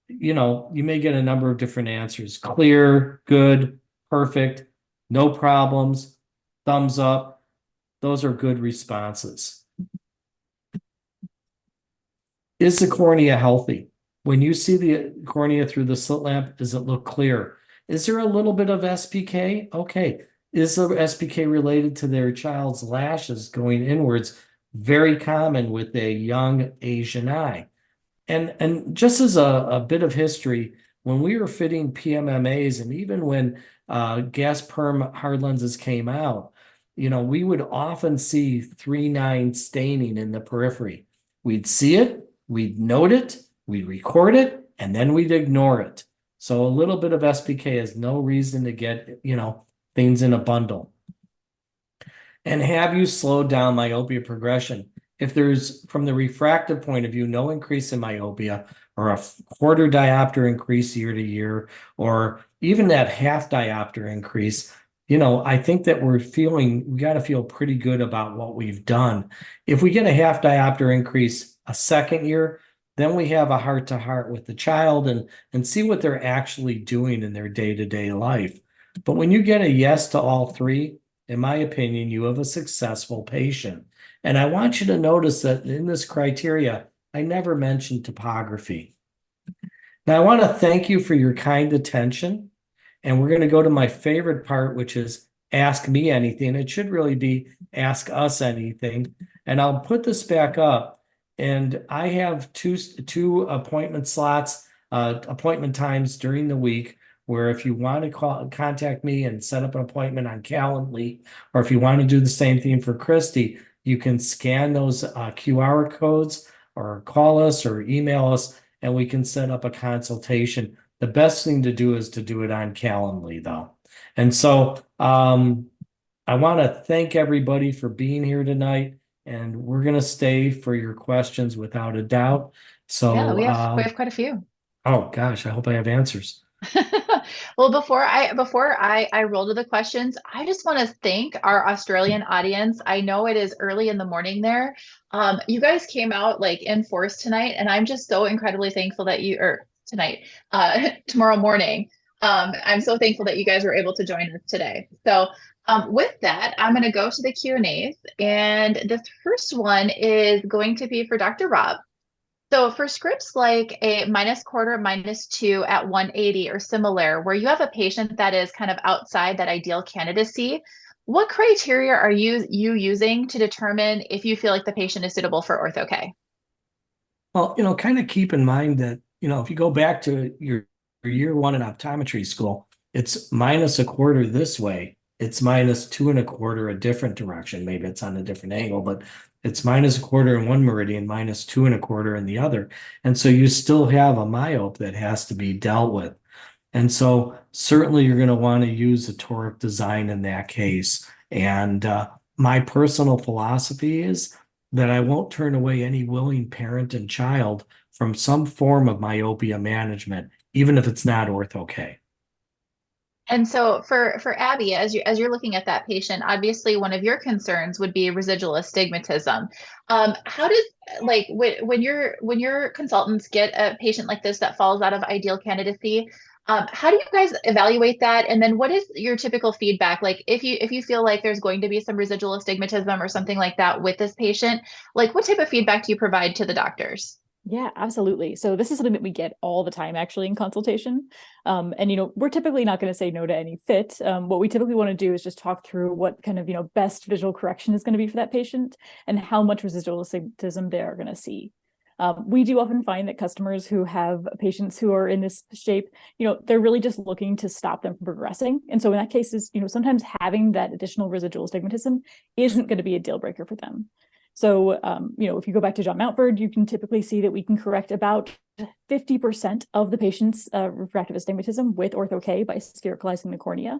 you may get a number of different answers. Clear, good, perfect, no problems, thumbs up. Those are good responses. Is the cornea healthy? When you see the cornea through the slit lamp, does it look clear? Is there a little bit of SPK? Okay. Is the SPK related to their child's lashes going inwards? Very common with a young Asian eye. And just as a bit of history, when we were fitting PMMAs and even when gas perm hard lenses came out, we would often see 3/9 staining in the periphery. We'd see it, we'd note it, we'd record it, and then we'd ignore it. So a little bit of SPK is no reason to get, things in a bundle. And have you slowed down myopia progression? If there's, from the refractive point of view, no increase in myopia or a quarter diopter increase year to year, or even that half diopter increase, I think that we got to feel pretty good about what we've done. If we get a half diopter increase a second year, then we have a heart-to-heart with the child and see what they're actually doing in their day-to-day life. But when you get a yes to all three, in my opinion, you have a successful patient. And I want you to notice that in this criteria, I never mentioned topography. Now, I want to thank you for your kind attention. And we're going to go to my favorite part, which is ask me anything. It should really be ask us anything. And I'll put this back up. And I have two appointment slots, appointment times during the week, where if you want to contact me and set up an appointment on Calendly, or if you want to do the same thing for Christy, you can scan those QR codes or call us or email us, and we can set up a consultation. The best thing to do is to do it on Calendly, though. And so I want to thank everybody for being here tonight, and we're going to stay for your questions without a doubt. So yeah, we have quite a few. Oh gosh, I hope I have answers. Well, before I roll to the questions, I just want to thank our Australian audience. I know it is early in the morning there. You guys came out like in force tonight, and I'm just so incredibly thankful that tomorrow morning. I'm so thankful that you guys were able to join us today. So with that, I'm going to go to the Q&As, and the first one is going to be for Dr. Rob. So for scripts like a -1/4, -2 at 180 or similar, where you have a patient that is kind of outside that ideal candidacy, what criteria are you using to determine if you feel like the patient is suitable for Ortho-K? Well, kind of keep in mind that, if you go back to your year one in optometry school, it's -1/4 this way. It's -2 1/4 a different direction. Maybe it's on a different angle, but it's -1/4 in one meridian, -2 1/4 in the other. And so you still have a myope that has to be dealt with. And so certainly you're going to want to use a toric design in that case. And my personal philosophy is that I won't turn away any willing parent and child from some form of myopia management, even if it's not Ortho-K. And so for Abby, as you're looking at that patient, obviously one of your concerns would be residual astigmatism. How does like when your consultants get a patient like this that falls out of ideal candidacy, how do you guys evaluate that? And then what is your typical feedback? Like if you feel like there's going to be some residual astigmatism or something like that with this patient, like what type of feedback do you provide to the doctors? Yeah, absolutely. So this is something that we get all the time actually in consultation. And we're typically not going to say no to any fit. What we typically want to do is just talk through what kind of, best visual correction is going to be for that patient and how much residual astigmatism they are going to see. We do often find that customers who have patients who are in this shape, they're really just looking to stop them from progressing. And so in that case, sometimes having that additional residual astigmatism isn't going to be a deal breaker for them. So, if you go back to John Mountford, you can typically see that we can correct about 50% of the patient's refractive astigmatism with Ortho-K by sphericalizing the cornea.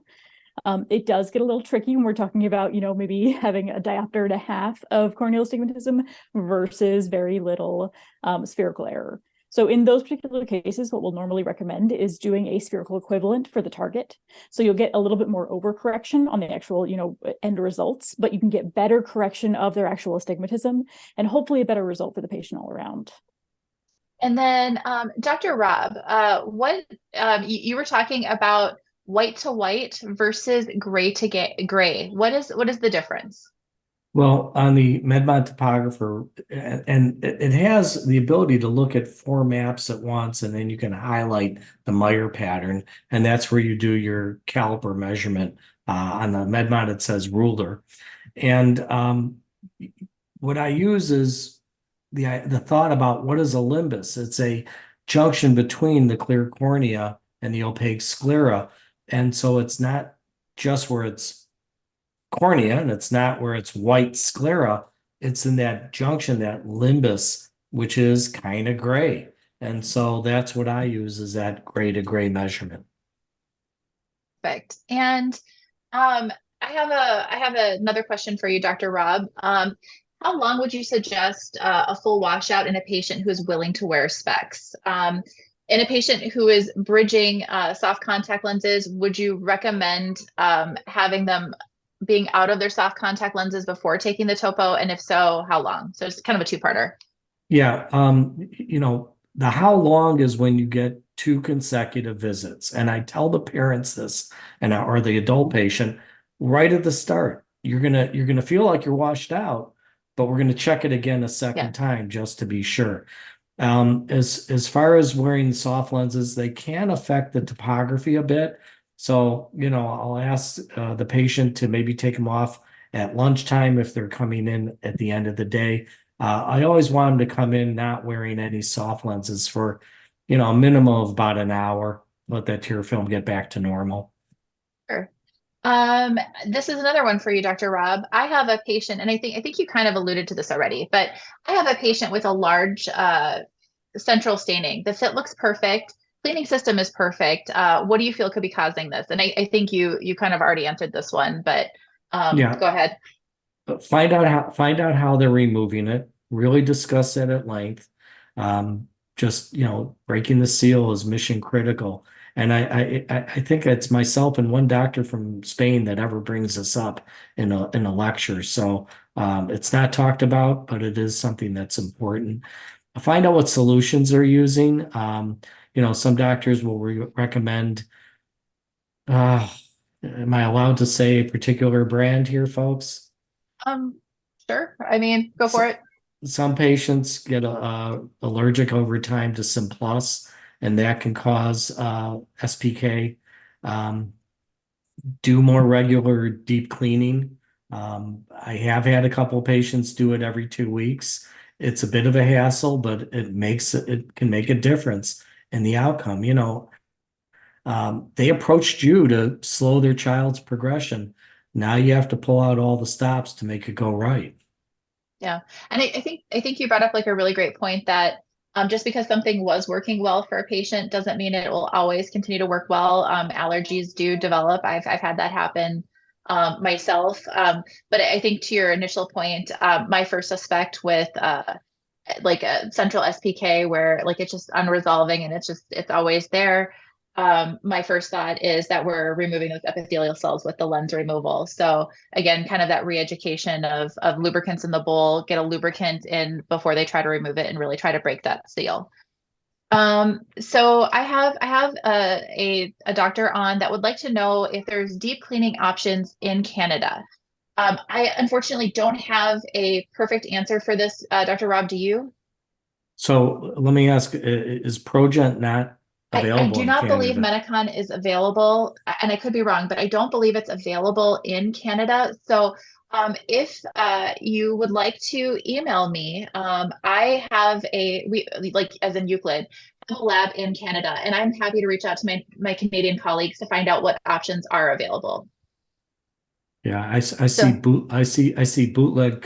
It does get a little tricky when we're talking about, maybe having a diopter and a half of corneal astigmatism versus very little spherical error. So in those particular cases, what we'll normally recommend is doing a spherical equivalent for the target. So you'll get a little bit more overcorrection on the actual, end results, but you can get better correction of their actual astigmatism and hopefully a better result for the patient all around. And then, Dr. Rob, you were talking about white to white versus gray to gray. What is the difference? Well, on the MedMod topographer, and it has the ability to look at 4 maps at once, and then you can highlight the Meyer pattern, and that's where you do your caliper measurement. On the MedMod, it says ruler. And what I use is the thought about what is a limbus. It's a junction between the clear cornea and the opaque sclera. And so it's not just where it's cornea and it's not where it's white sclera. It's in that junction, that limbus, which is kind of gray. And so that's what I use, is that gray to gray measurement. Perfect. And I have another question for you, Dr. Rob. How long would you suggest a full washout in a patient who is willing to wear specs? In a patient who is bridging soft contact lenses, would you recommend having them being out of their soft contact lenses before taking the topo? And if so, how long? So it's kind of a two-parter. Yeah. The how long is when you get 2 consecutive visits. And I tell the parents this, or the adult patient right at the start. You're gonna feel like you're washed out, but we're gonna check it again a second time just to be sure. As far as wearing soft lenses, they can affect the topography a bit. So, I'll ask the patient to maybe take them off at lunchtime if they're coming in at the end of the day. I always want them to come in not wearing any soft lenses for, a minimum of about an hour. Let that tear film get back to normal. Sure. This is another one for you, Dr. Rob. I have a patient, and I think you kind of alluded to this already, but I have a patient with a large central staining. The fit looks perfect. Cleaning system is perfect. What do you feel could be causing this? And I think you kind of already answered this one, but Yeah. go ahead. But find out how they're removing it. Really discuss that at length. Just breaking the seal is mission critical. And I think it's myself and one doctor from Spain that ever brings this up in a lecture. So it's not talked about, but it is something that's important. Find out what solutions they're using. Some doctors will recommend. Am I allowed to say a particular brand here, folks? Sure. I mean, go for it. some patients get allergic over time to Sim Plus, and that can cause SPK. Do more regular deep cleaning. I have had a couple patients do it every 2 weeks. It's a bit of a hassle, but it can make a difference in the outcome. They approached you to slow their child's progression. Now you have to pull out all the stops to make it go right. Yeah. And I think you brought up like a really great point that just because something was working well for a patient doesn't mean it will always continue to work well. Allergies do develop. I've had that happen myself. But I think to your initial point, my first suspect with like a central SPK where like it's just unresolving and it's always there. My first thought is that we're removing those epithelial cells with the lens removal. So again, kind of that re-education of lubricants in the bowl, get a lubricant in before they try to remove it and really try to break that seal. So I have a doctor on that would like to know if there's deep cleaning options in Canada. I unfortunately don't have a perfect answer for this, Dr. Rob, do you? So let me ask, is Progent not I available do in not believe Canada? Metacon is available, and I could be wrong, but I don't believe it's available in Canada. So if you would like to email me, I have we like as in Euclid, have a lab in Canada, and I'm happy to reach out to my Canadian colleagues to find out what options are available. Yeah, I So see bootleg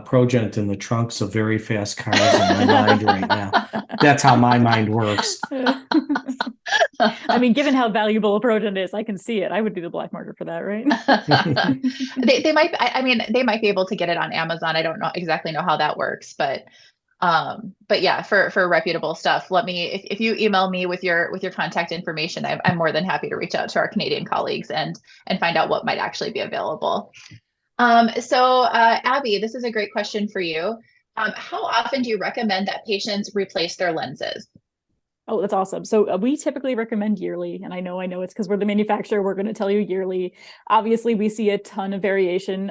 Progent in the trunks of very fast cars in my mind right now. That's how my mind works. I mean, given how valuable a Progen is, I can see it. I would do the black market for that, right? they might, I mean, they might be able to get it on Amazon. I don't know exactly know how that works, but yeah, for reputable stuff, if you email me with your contact information, I'm more than happy to reach out to our Canadian colleagues and find out what might actually be available. So Abby, this is a great question for you. How often do you recommend that patients replace their lenses? Oh, that's awesome. So we typically recommend yearly, and I know it's because we're the manufacturer. We're going to tell you yearly. Obviously, we see a ton of variation.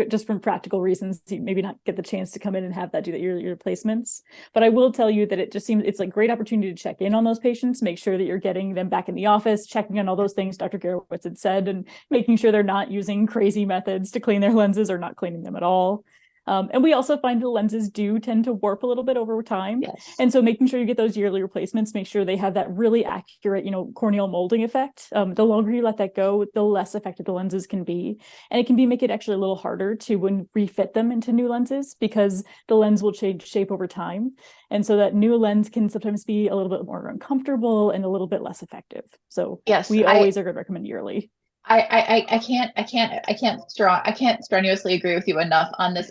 Just from practical reasons, you maybe not get the chance to come in and have that do that yearly replacements. But I will tell you that it just seems it's like great opportunity to check in on those patients, make sure that you're getting them back in the office, checking on all those things Dr. Gerowitz had said, and making sure they're not using crazy methods to clean their lenses or not cleaning them at all. And we also find the lenses do tend to warp a little bit over time. Yes. And so making sure you get those yearly replacements, make sure they have that really accurate, corneal molding effect. The longer you let that go, the less effective the lenses can be. And it can make it actually a little harder to refit them into new lenses because the lens will change shape over time. And so that new lens can sometimes be a little bit more uncomfortable and a little bit less effective. So Yes, we always are going to recommend yearly. I can't strenuously agree with you enough on this.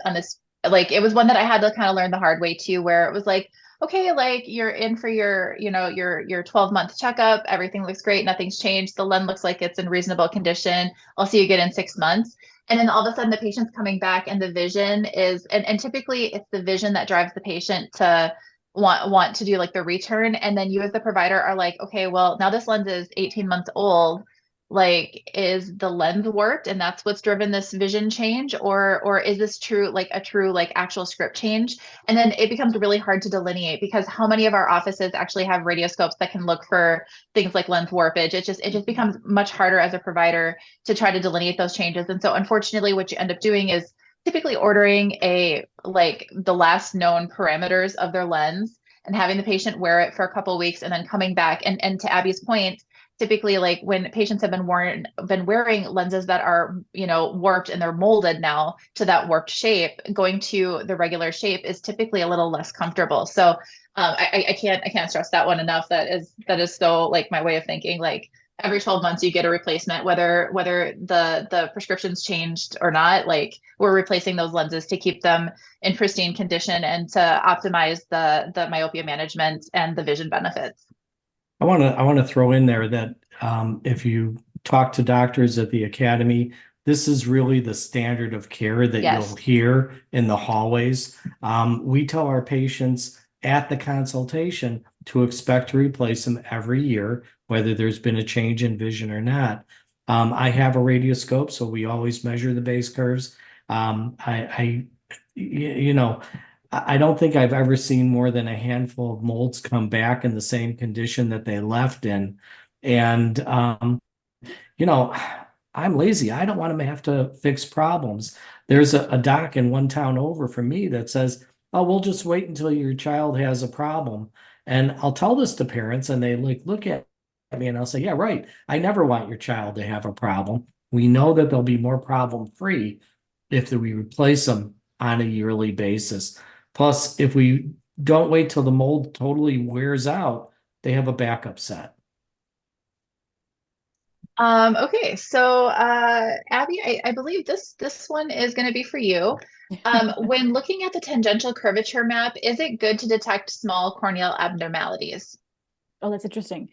Like it was one that I had to kind of learn the hard way too, where it was like, okay, like you're in for your 12-month checkup, everything looks great, nothing's changed, the lens looks like it's in reasonable condition. I'll see you again in 6 months. And then all of a sudden the patient's coming back and the vision is, and typically it's the vision that drives the patient to want to do like the return. And then you as the provider are like, okay, well, now this lens is 18 months old. Like, is the lens warped and that's what's driven this vision change, or is this true like actual script change? And then it becomes really hard to delineate because how many of our offices actually have radioscopes that can look for things like lens warpage? It just becomes much harder as a provider to try to delineate those changes. And so unfortunately what you end up doing is typically ordering the last known parameters of their lens and having the patient wear it for a couple of weeks and then coming back. And to Abby's point, typically like when patients have been wearing lenses that are warped and they're molded now to that warped shape, going to the regular shape is typically a little less comfortable. So I can't stress that one enough. That is so like my way of thinking. Like every 12 months you get a replacement, whether the prescription's changed or not. Like we're replacing those lenses to keep them in pristine condition and to optimize the myopia management and the vision benefits. I want to throw in there that if you talk to doctors at the academy, this is really the standard of care that Yes. you'll hear in the hallways. We tell our patients at the consultation to expect to replace them every year, whether there's been a change in vision or not. I have a radioscope, so we always measure the base curves. I you know, I don't think I've ever seen more than a handful of molds come back in the same condition that they left in. And, you know, I'm lazy. I don't want to have to fix problems. There's a doc in one town over from me that says, oh, we'll just wait until your child has a problem. And I'll tell this to parents and they like look at me and I'll say, yeah, right. I never want your child to have a problem. We know that they'll be more problem free if we replace them on a yearly basis. Plus, if we don't wait till the mold totally wears out, they have a backup set. Okay, so Abby, I believe this one is going to be for you. When looking at the tangential curvature map, is it good to detect small corneal abnormalities? Oh, that's interesting.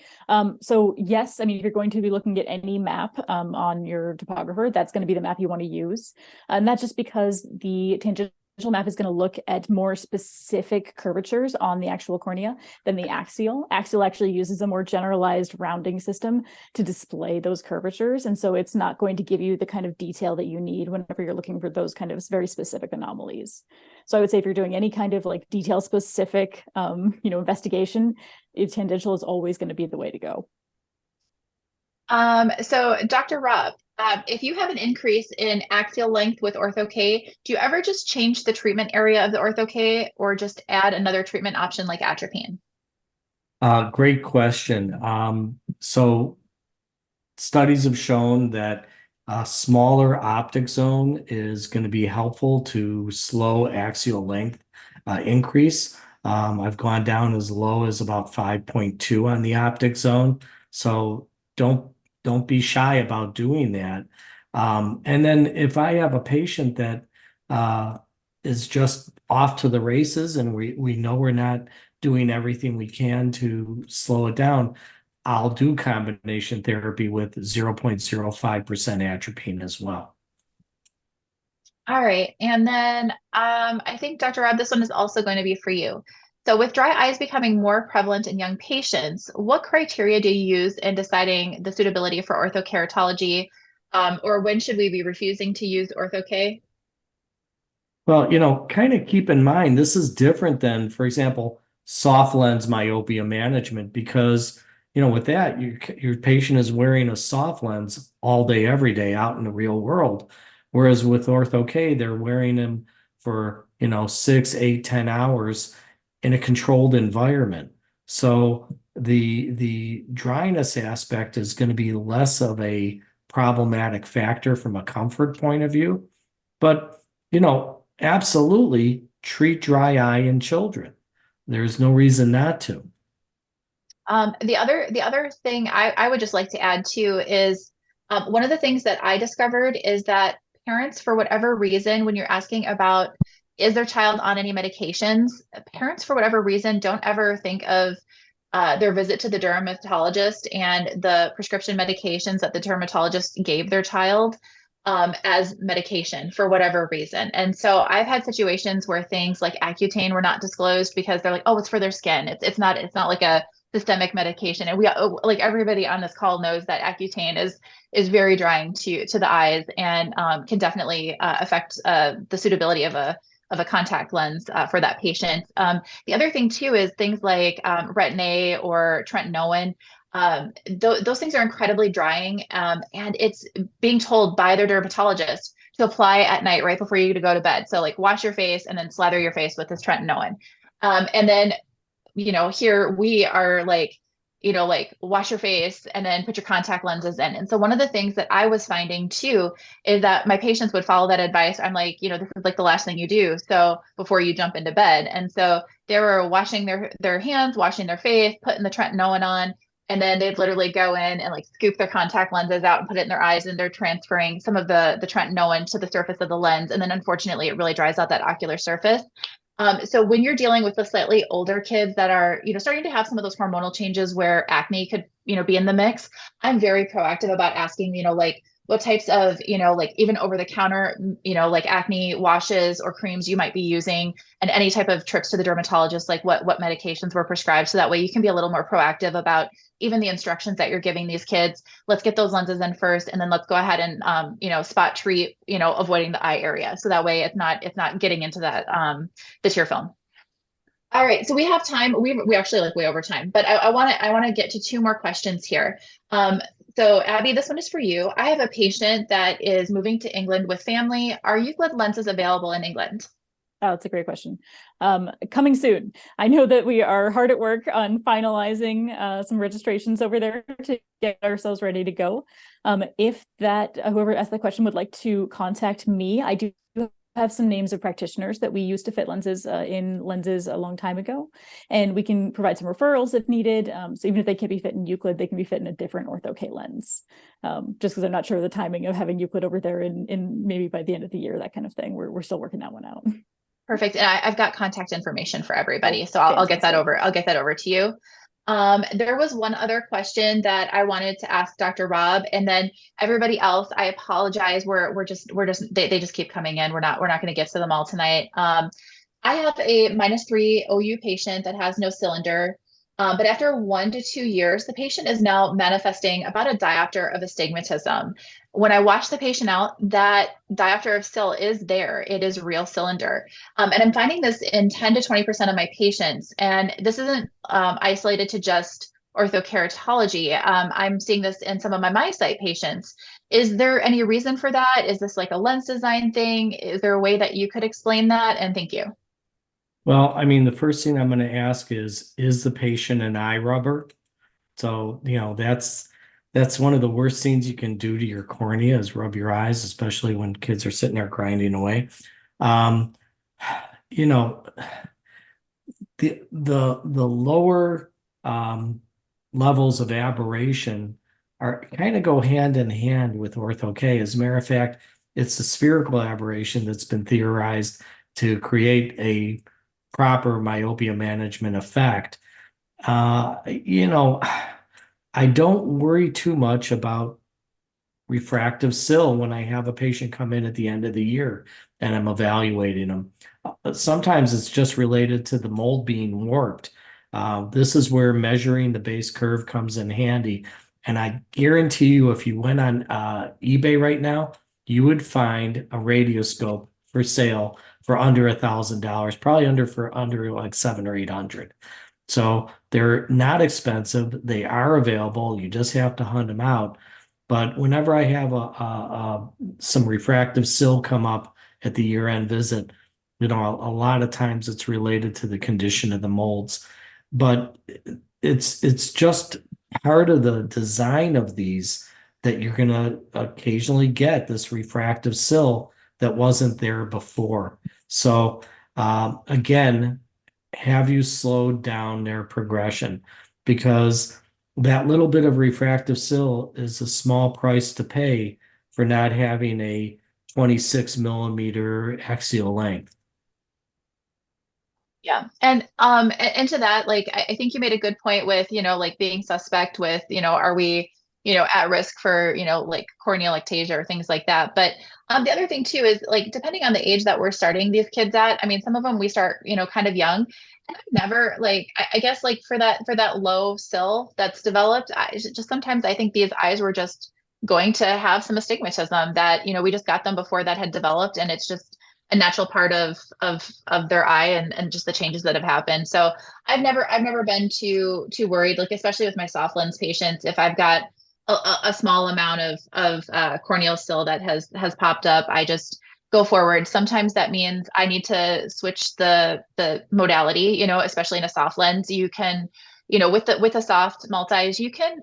So yes, I mean, if you're going to be looking at any map on your topographer, that's going to be the map you want to use. And that's just because the tangential map is going to look at more specific curvatures on the actual cornea than the axial. Axial actually uses a more generalized rounding system to display those curvatures. And so it's not going to give you the kind of detail that you need whenever you're looking for those kind of very specific anomalies. So I would say if you're doing any kind of like detail specific, investigation, tangential is always going to be the way to go. So Dr. Rob, if you have an increase in axial length with Ortho-K, do you ever just change the treatment area of the Ortho-K or just add another treatment option like atropine? Great question. So studies have shown that a smaller optic zone is going to be helpful to slow axial length increase. I've gone down as low as about 5.2 on the optic zone. So don't be shy about doing that. And then if I have a patient that is just off to the races and we know we're not doing everything we can to slow it down, I'll do combination therapy with 0.05% atropine as well. All right. And then I think, Dr. Rob, this one is also going to be for you. So with dry eyes becoming more prevalent in young patients, what criteria do you use in deciding the suitability for orthokeratology, or when should we be refusing to use Ortho-K? Well, kind of keep in mind, this is different than, for example, soft lens myopia management, because, with that, your patient is wearing a soft lens all day, every day out in the real world. Whereas with Ortho-K, they're wearing them for, 6, 8, 10 hours in a controlled environment. So the dryness aspect is going to be less of a problematic factor from a comfort point of view. But, absolutely treat dry eye in children. There's no reason not to. The other thing I would just like to add too is one of the things that I discovered is that parents, for whatever reason, when you're asking about is their child on any medications, parents, for whatever reason, don't ever think of their visit to the dermatologist and the prescription medications that the dermatologist gave their child as medication for whatever reason. And so I've had situations where things like Accutane were not disclosed because they're like, oh, it's for their skin. It's not like a systemic medication. And like everybody on this call knows that Accutane is very drying to the eyes and can definitely affect the suitability of a contact lens for that patient. The other thing too is things like Retin-A or tretinoin. Those things are incredibly drying, and it's being told by their dermatologist to apply at night right before you go to bed. So like wash your face and then slather your face with this tretinoin. And then, here we are like, like wash your face and then put your contact lenses in. And so one of the things that I was finding too is that my patients would follow that advice. I'm like, this is like the last thing you do. So before you jump into bed. And so they were washing their hands, washing their face, putting the tretinoin on. And then they'd literally go in and like scoop their contact lenses out and put it in their eyes, and they're transferring some of the tretinoin to the surface of the lens. And then unfortunately, it really dries out that ocular surface. So when you're dealing with the slightly older kids that are, starting to have some of those hormonal changes where acne could, be in the mix, I'm very proactive about asking, like, what types of, like even over the counter, like acne washes or creams you might be using, and any type of trips to the dermatologist, like what medications were prescribed. So that way you can be a little more proactive about even the instructions that you're giving these kids. Let's get those lenses in first, and then let's go ahead and, spot treat, avoiding the eye area. So that way it's not getting into that, the tear film. All right, so we have time. We actually like way over time, but I want to get to two more questions here. So Abby, this one is for you. I have a patient that is moving to England with family. Are Euclid lenses available in England? Oh, that's a great question. Coming soon. I know that we are hard at work on finalizing some registrations over there to get ourselves ready to go. If that whoever asked the question would like to contact me, I do have some names of practitioners that we used to fit lenses in lenses a long time ago, and we can provide some referrals if needed. So even if they can't be fit in Euclid, they can be fit in a different Ortho-K lens. Just because I'm not sure of the timing of having Euclid over there in maybe by the end of the year, that kind of thing. We're still working that one out. Perfect. And I've got contact information for everybody, so I'll get that over. I'll get that over to you. There was one other question that I wanted to ask Dr. Rob, and then everybody else, I apologize. They just keep coming in. We're not going to get to them all tonight. I have a -3 OU patient that has no cylinder. But after 1 to 2 years, the patient is now manifesting about a diopter of astigmatism. When I watch the patient out, that diopter of cyl is there. It is real cylinder. And I'm finding this in 10 to 20% of my patients. And this isn't isolated to just orthokeratology. I'm seeing this in some of my MiSight patients. Is there any reason for that? Is this like a lens design thing? Is there a way that you could explain that? And thank you. Well, I mean, the first thing I'm going to ask is the patient an eye rubber? So, that's one of the worst things you can do to your cornea is rub your eyes, especially when kids are sitting there grinding away. You know, the lower levels of aberration are kind of go hand in hand with ortho-K. As a matter of fact, it's the spherical aberration that's been theorized to create a proper myopia management effect. I don't worry too much about refractive cyl when I have a patient come in at the end of the year and I'm evaluating them. Sometimes it's just related to the mold being warped. This is where measuring the base curve comes in handy. And I guarantee you, if you went on eBay right now, you would find a radioscope for sale for under $1,000, probably under like $700 or $800. So they're not expensive. They are available. You just have to hunt them out. But whenever I have some refractive cyl come up at the year-end visit, a lot of times it's related to the condition of the molds. But it's just part of the design of these that you're going to occasionally get this refractive cyl that wasn't there before. So again, have you slowed down their progression? Because that little bit of refractive cyl is a small price to pay for not having a 26 millimeter axial length. Yeah. And to that, like, I think you made a good point with, like being suspect with, are we, at risk for, like corneal ectasia or things like that. But the other thing too is like, depending on the age that we're starting these kids at, I mean, some of them we start, kind of young. And I've never like, I guess like for that low cyl that's developed, just sometimes I think these eyes were just going to have some astigmatism that, we just got them before that had developed, and it's just a natural part of their eye and just the changes that have happened. So I've never been too worried, like especially with my soft lens patients, if I've got a small amount of corneal cyl that has popped up, I just go forward. Sometimes that means I need to switch the modality, especially in a soft lens. You can, with a soft multis, you can,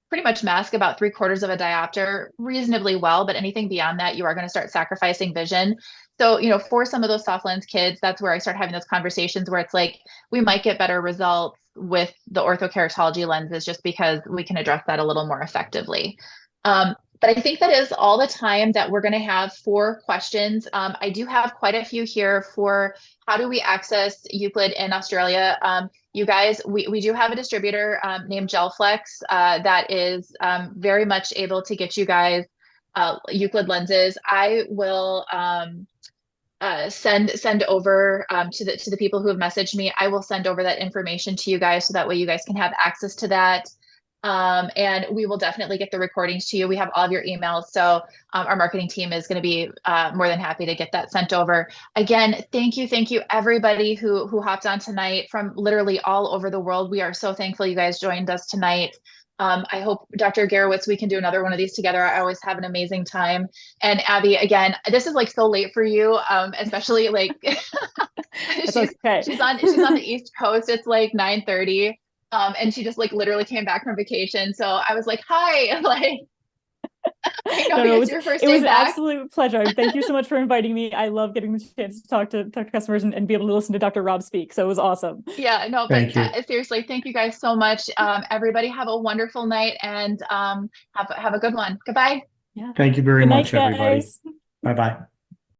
pretty much mask about 3/4 of a diopter reasonably well, but anything beyond that, you are going to start sacrificing vision. So, for some of those soft lens kids, that's where I start having those conversations where it's like, we might get better results with the orthokeratology lenses just because we can address that a little more effectively. But I think that is all the time that we're going to have for questions. I do have quite a few here for how do we access Euclid in Australia. You guys, we do have a distributor named Gelflex that is very much able to get you guys Euclid lenses, I will send over to the people who have messaged me. I will send over that information to you guys so that way you guys can have access to that. And we will definitely get the recordings to you. We have all of your emails. So our marketing team is going to be more than happy to get that sent over. Again, thank you everybody who hopped on tonight from literally all over the world. We are so thankful you guys joined us tonight. I hope, Dr. Gerowitz, we can do another one of these together. I always have an amazing time. And Abby, again, this is like so late for you, especially like It's okay. she's on the East Coast. It's like 9:30. And she just like literally came back from vacation. So I was like, hi, like, I know it's your first day It was back. an absolute pleasure. Thank you so much for inviting me. I love getting the chance to talk to customers and be able to listen to Dr. Rob speak. So it was awesome. Yeah, no, Thank but you. Seriously, thank you guys so much. Everybody have a wonderful night and have a good one. Goodbye. Yeah. Thank you very Good much, night, everybody. guys. Bye-bye.